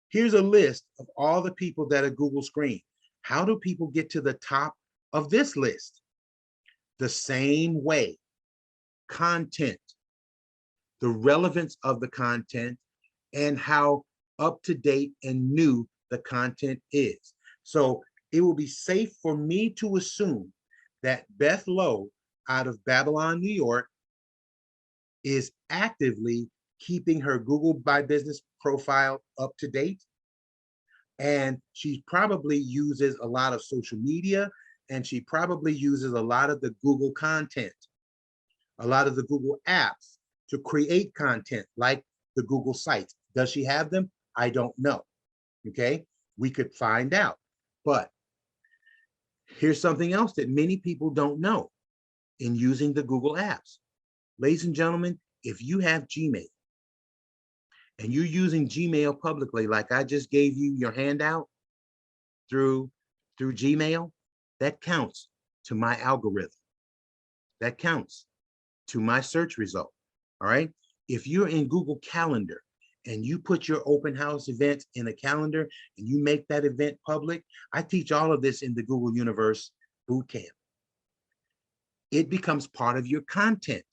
here's a list of all the people that are Google screen. How do people get to the top of this list? The same way. Content, the relevance of the content, and how up to date and new the content is. So it will be safe for me to assume that Beth Lowe out of Babylon, New York, is actively keeping her Google My Business profile up to date. And she probably uses a lot of social media, and she probably uses a lot of the Google content, a lot of the Google apps to create content like the Google sites. Does she have them? I don't know. Okay, we could find out. But here's something else that many people don't know in using the Google apps. Ladies and gentlemen, if you have Gmail and you're using Gmail publicly, like I just gave you your handout through Gmail, that counts to my algorithm. That counts to my search result. All right. If you're in Google Calendar and you put your open house event in a calendar and you make that event public. I teach all of this in the Google Universe Bootcamp. It becomes part of your content.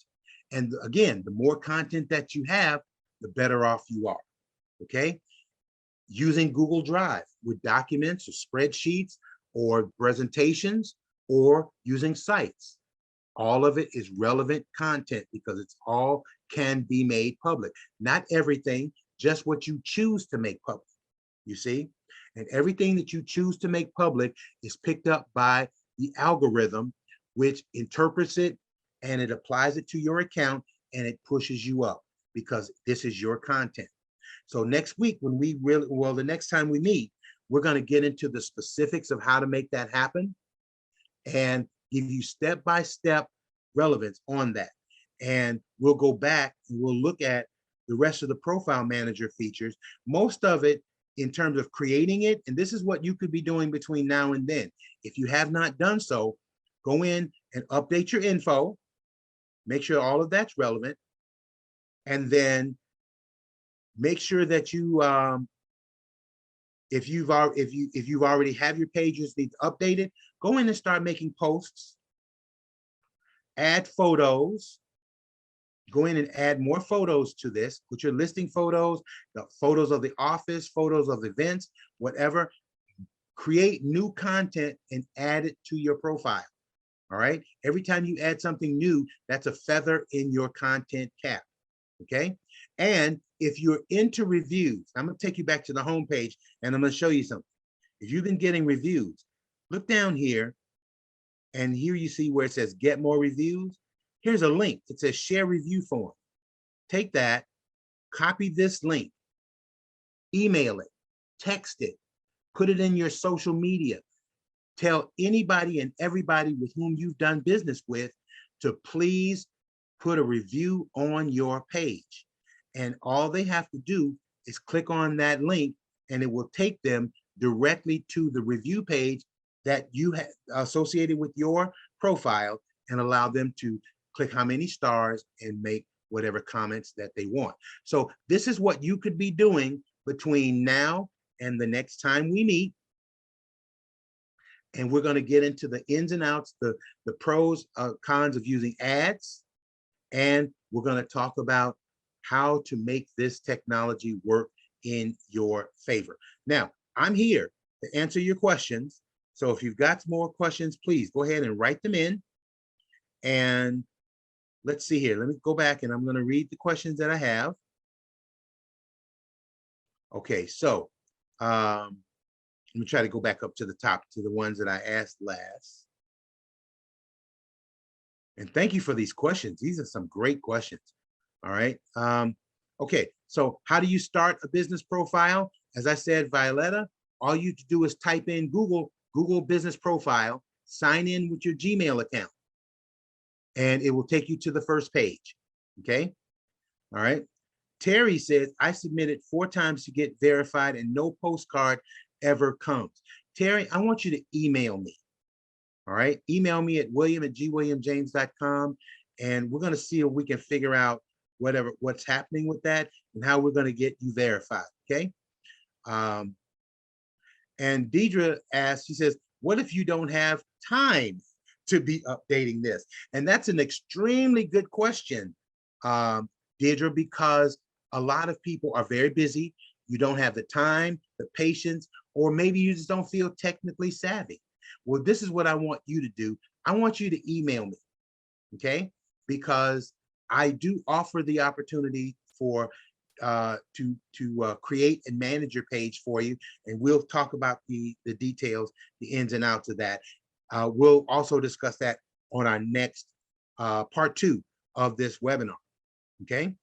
And again, the more content that you have, the better off you are, okay? Using Google Drive with documents or spreadsheets or presentations, or using sites. All of it is relevant content because it's all can be made public. Not everything, just what you choose to make public, you see? And everything that you choose to make public is picked up by the algorithm, which interprets it and it applies it to your account and it pushes you up because this is your content. So next week, when we really, well, the next time we meet, we're going to get into the specifics of how to make that happen and give you step-by-step relevance on that. And we'll go back and we'll look at the rest of the profile manager features, most of it in terms of creating it. And this is what you could be doing between now and then. If you have not done so, go in and update your info, make sure all of that's relevant, and then make sure that you if you've already have your pages need updated, go in and start making posts, add photos, go in and add more photos to this, put your listing photos, the photos of the office, photos of events, whatever, create new content and add it to your profile. All right. Every time you add something new, that's a feather in your content cap. Okay. And if you're into reviews, I'm going to take you back to the home page and I'm going to show you something. If you've been getting reviews, look down here and here you see where it says get more reviews. Here's a link. It says share review form. Take that, copy this link, email it, text it, put it in your social media. Tell anybody and everybody with whom you've done business with to please put a review on your page. And all they have to do is click on that link and it will take them directly to the review page that you have associated with your profile and allow them to click how many stars and make whatever comments that they want. So this is what you could be doing between now and the next time we meet. And we're going to get into the ins and outs, the pros, cons of using ads. And we're going to talk about how to make this technology work in your favor. Now, I'm here to answer your questions. So if you've got more questions, please go ahead and write them in. And let's see here. Let me go back and I'm going to read the questions that I have. Okay, so let me try to go back up to the top to the ones that I asked last. And thank you for these questions. These are some great questions. All right. Okay, so how do you start a business profile? As I said, Violetta, all you to do is type in Google business profile, sign in with your Gmail account, and it will take you to the first page. Okay. All right. Terry says, I submitted 4 times to get verified and no postcard ever comes. Terry, I want you to email me. All right. Email me at william@gwilliamjames.com. And we're going to see if we can figure out what's happening with that and how we're going to get you verified. Okay. And Deidre asks, she says, what if you don't have time to be updating this? And that's an extremely good question, Deidre, because a lot of people are very busy. You don't have the time, the patience, or maybe you just don't feel technically savvy. Well, this is what I want you to do. I want you to email me, okay? Because I do offer the opportunity for to create and manage your page for you, and we'll talk about the details, the ins and outs of that. We'll also discuss that on our next part 2 of this webinar, okay?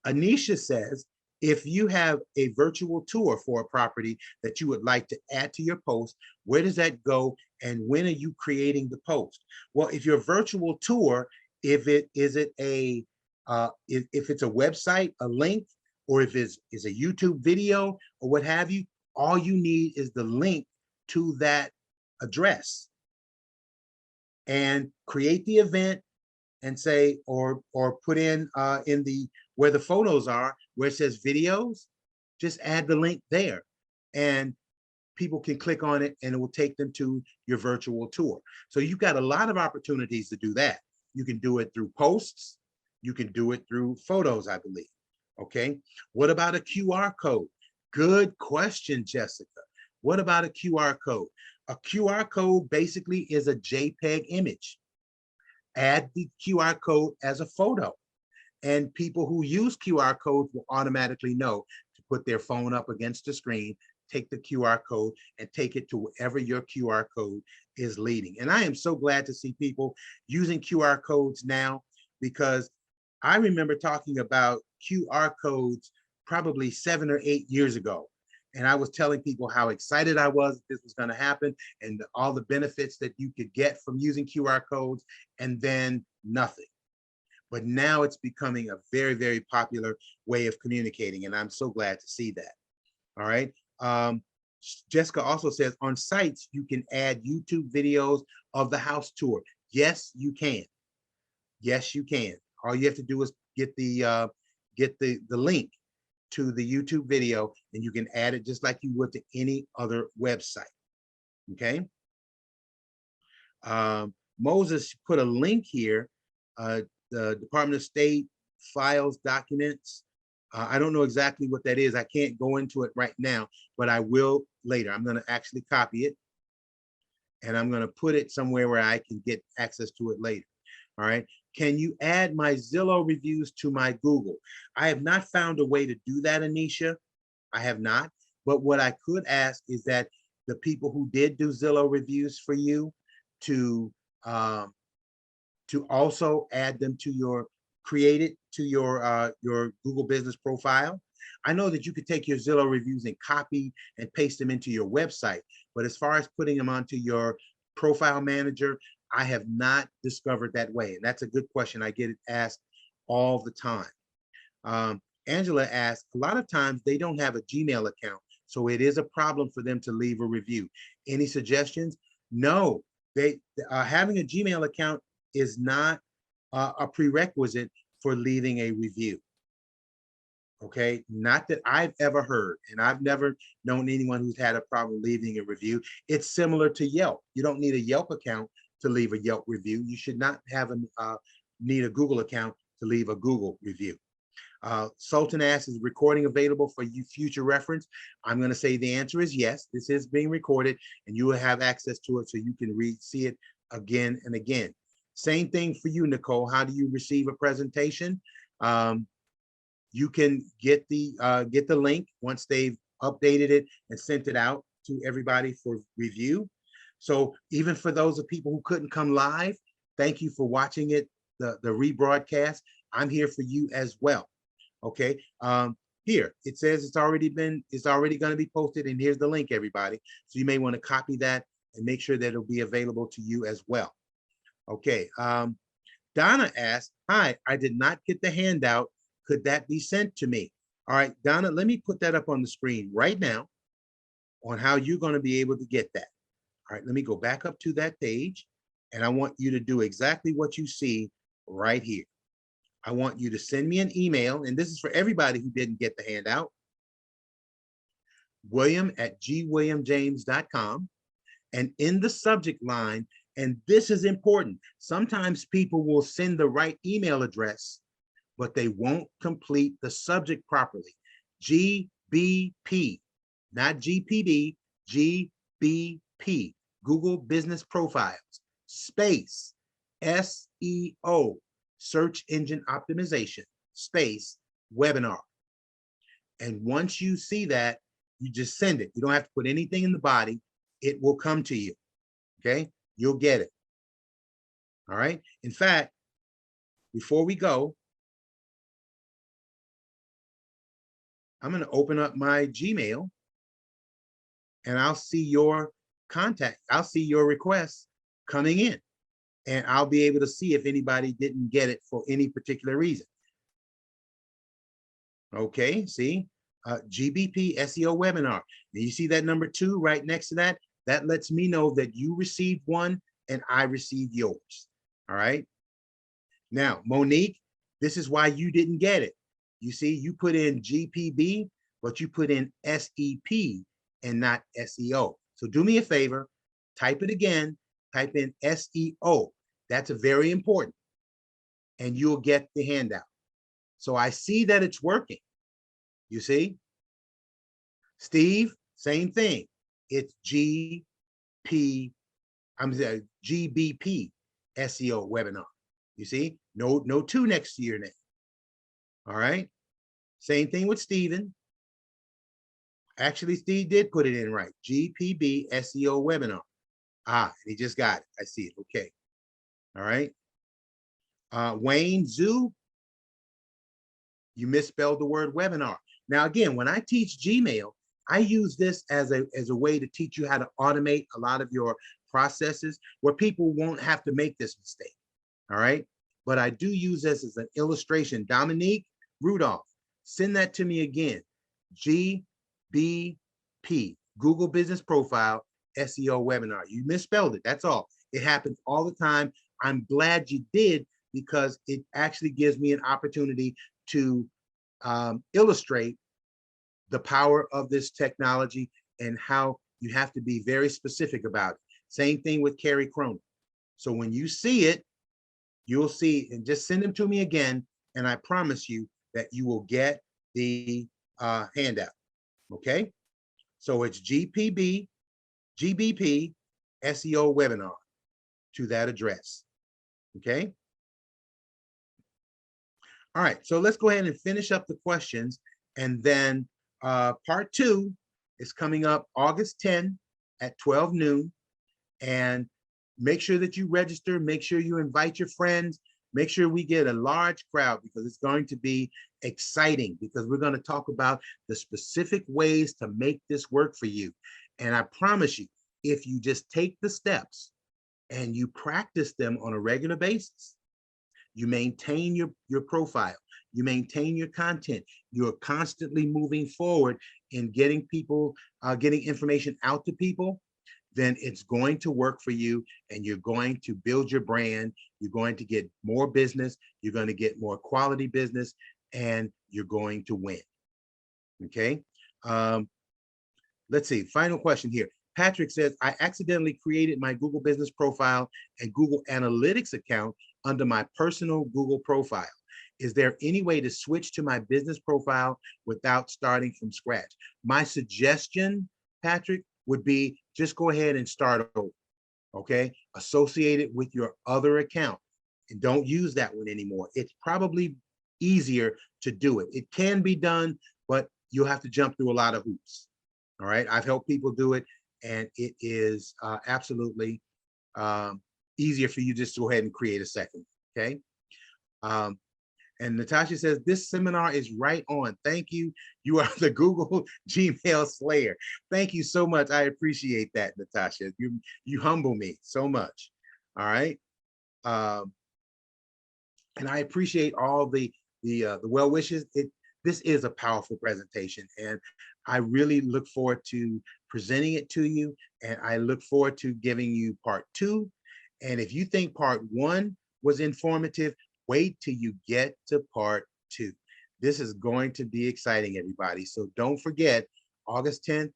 Anisha says, if you have a virtual tour for a property that you would like to add to your post, where does that go and when are you creating the post? Well, if your virtual tour, if it's a website, a link, or if it's a YouTube video or what have you, all you need is the link to that address and create the event and say, or put in the where the photos are, where it says videos, just add the link there. And people can click on it and it will take them to your virtual tour. So you've got a lot of opportunities to do that. You can do it through posts. You can do it through photos, I believe. Okay. What about a QR code? Good question, Jessica. What about a QR code? A QR code basically is a JPEG image. Add the QR code as a photo. And people who use QR codes will automatically know to put their phone up against the screen, take the QR code and take it to wherever your QR code is leading. And I am so glad to see people using QR codes now, because I remember talking about QR codes probably 7 or 8 years ago. And I was telling people how excited I was this was going to happen and all the benefits that you could get from using QR codes, and then nothing. But now it's becoming a very, very popular way of communicating. And I'm so glad to see that. All right. Jessica also says on sites, you can add YouTube videos of the house tour. Yes, you can. Yes, you can. All you have to do is get the link to the YouTube video, and you can add it just like you would to any other website. Okay. Moses put a link here. The Department of State files documents. I don't know exactly what that is. I can't go into it right now, but I will later. I'm going to actually copy it, and I'm going to put it somewhere where I can get access to it later. All right. Can you add my Zillow reviews to my Google? I have not found a way to do that, Anisha. I have not. But what I could ask is that the people who did do Zillow reviews for you to also add them to your, create it to your Google business profile. I know that you could take your Zillow reviews and copy and paste them into your website, but as far as putting them onto your profile manager, I have not discovered that way. And that's a good question. I get it asked all the time. Angela asked, a lot of times they don't have a Gmail account, so it is a problem for them to leave a review. Any suggestions? No, having a Gmail account is not a prerequisite for leaving a review. Okay, not that I've ever heard, and I've never known anyone who's had a problem leaving a review. It's similar to Yelp. You don't need a Yelp account to leave a Yelp review. You should not have need a Google account to leave a Google review. Sultan asks, is recording available for you future reference? I'm going to say the answer is yes. This is being recorded, and you will have access to it so you can see it again and again. Same thing for you, Nicole. How do you receive a presentation? You can get the link once they've updated it and sent it out to everybody for review. So even for those of people who couldn't come live, thank you for watching it, the rebroadcast. I'm here for you as well. Okay. Here it says it's already going to be posted, and here's the link, everybody. So you may want to copy that and make sure that it'll be available to you as well. Okay. Donna asked, hi, I did not get the handout. Could that be sent to me? All right, Donna, let me put that up on the screen right now on how you're going to be able to get that. All right, let me go back up to that page, and I want you to do exactly what you see right here. I want you to send me an email, and this is for everybody who didn't get the handout, william@gwilliamjames.com, and in the subject line, and this is important, sometimes people will send the right email address, but they won't complete the subject properly. GBP, not GPD, GBP, Google Business Profiles, space, SEO, Search Engine Optimization, space, webinar. And once you see that, you just send it. You don't have to put anything in the body. It will come to you, okay? You'll get it, all right? In fact, before we go, I'm going to open up my Gmail, and I'll see your contact. I'll see your requests coming in, and I'll be able to see if anybody didn't get it for any particular reason. Okay, see, GBP SEO webinar. And you see that number 2 right next to that? That lets me know that you received one and I received yours. All right. Now, Monique, this is why you didn't get it. You see, you put in GPB, but you put in SEP and not SEO. So do me a favor, type it again, type in SEO. That's a very important, and you'll get the handout. So I see that it's working. You see? Steve, same thing. It's GBP SEO webinar. You see? No two next to your name. All right. Same thing with Steven. Actually, Steve did put it in right. GPB SEO webinar. Ah, he just got it. I see it. Okay. All right. Wayne Zoo, you misspelled the word webinar. Now, again, when I teach Gmail, I use this as a way to teach you how to automate a lot of your processes where people won't have to make this mistake. All right. But I do use this as an illustration. Dominique Rudolph, send that to me again. GBP, Google Business Profile SEO webinar. You misspelled it. That's all. It happens all the time. I'm glad you did, because it actually gives me an opportunity to illustrate the power of this technology and how you have to be very specific about it. Same thing with Carrie Cronin. So when you see it, you'll see, and just send them to me again, and I promise you that you will get the handout. Okay, so it's GBP SEO webinar to that address. Okay. All right, so let's go ahead and finish up the questions, and then part 2 is coming up August 10 at 12 noon. And make sure that you register, make sure you invite your friends, make sure we get a large crowd, because it's going to be exciting, because we're going to talk about the specific ways to make this work for you. And I promise you, if you just take the steps and you practice them on a regular basis, you maintain your profile, you maintain your content, you're constantly moving forward in getting people, getting information out to people, then it's going to work for you, and you're going to build your brand. You're going to get more business. You're going to get more quality business, and you're going to win. Okay. Let's see. Final question here. Patrick says, I accidentally created my Google Business Profile and Google Analytics account under my personal Google profile. Is there any way to switch to my business profile without starting from scratch? My suggestion, Patrick, would be just go ahead and start over. Okay, associate it with your other account, and don't use that one anymore. It's probably easier to do it. It can be done, but you'll have to jump through a lot of hoops. All right, I've helped people do it, and it is absolutely easier for you just to go ahead and create a second. Okay. And Natasha says, this seminar is right on. Thank you. You are the Google Gmail slayer. Thank you so much. I appreciate that, Natasha. You humble me so much. All right. And I appreciate all the well wishes. This is a powerful presentation, and I really look forward to presenting it to you. And I look forward to giving you part 2. And if you think part 1 was informative, wait till you get to part 2. This is going to be exciting, everybody. So don't forget, August 10th,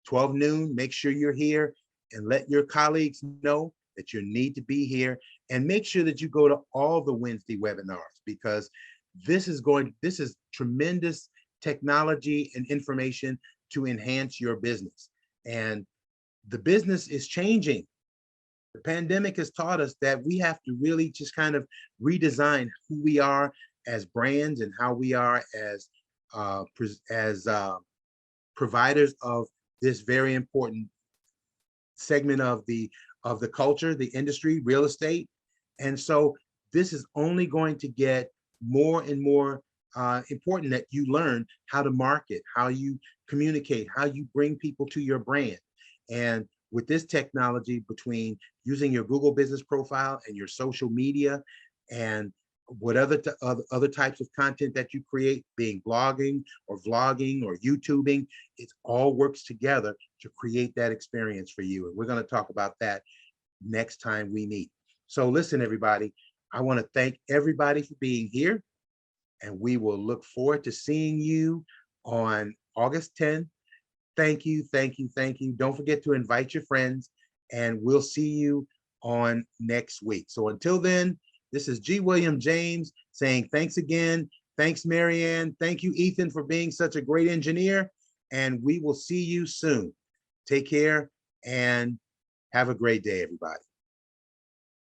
12 noon, make sure you're here, and let your colleagues know that you need to be here. And make sure that you go to all the Wednesday webinars, because this is tremendous technology and information to enhance your business. And the business is changing. The pandemic has taught us that we have to really just kind of redesign who we are as brands and how we are as providers of this very important segment of the culture, the industry, real estate. And so this is only going to get more and more important, that you learn how to market, how you communicate, how you bring people to your brand. And with this technology, between using your Google Business Profile and your social media and what other types of content that you create, being blogging or vlogging or YouTubing, it all works together to create that experience for you. And we're going to talk about that next time we meet. So listen, everybody, I want to thank everybody for being here. and we will look forward to seeing you on August 10th. Thank you, thank you, thank you. Don't forget to invite your friends, and we'll see you on next week. So until then, this is G. William James saying thanks again. Thanks, Marianne. Thank you, Ethan, for being such a great engineer, and we will see you soon. Take care and have a great day, everybody.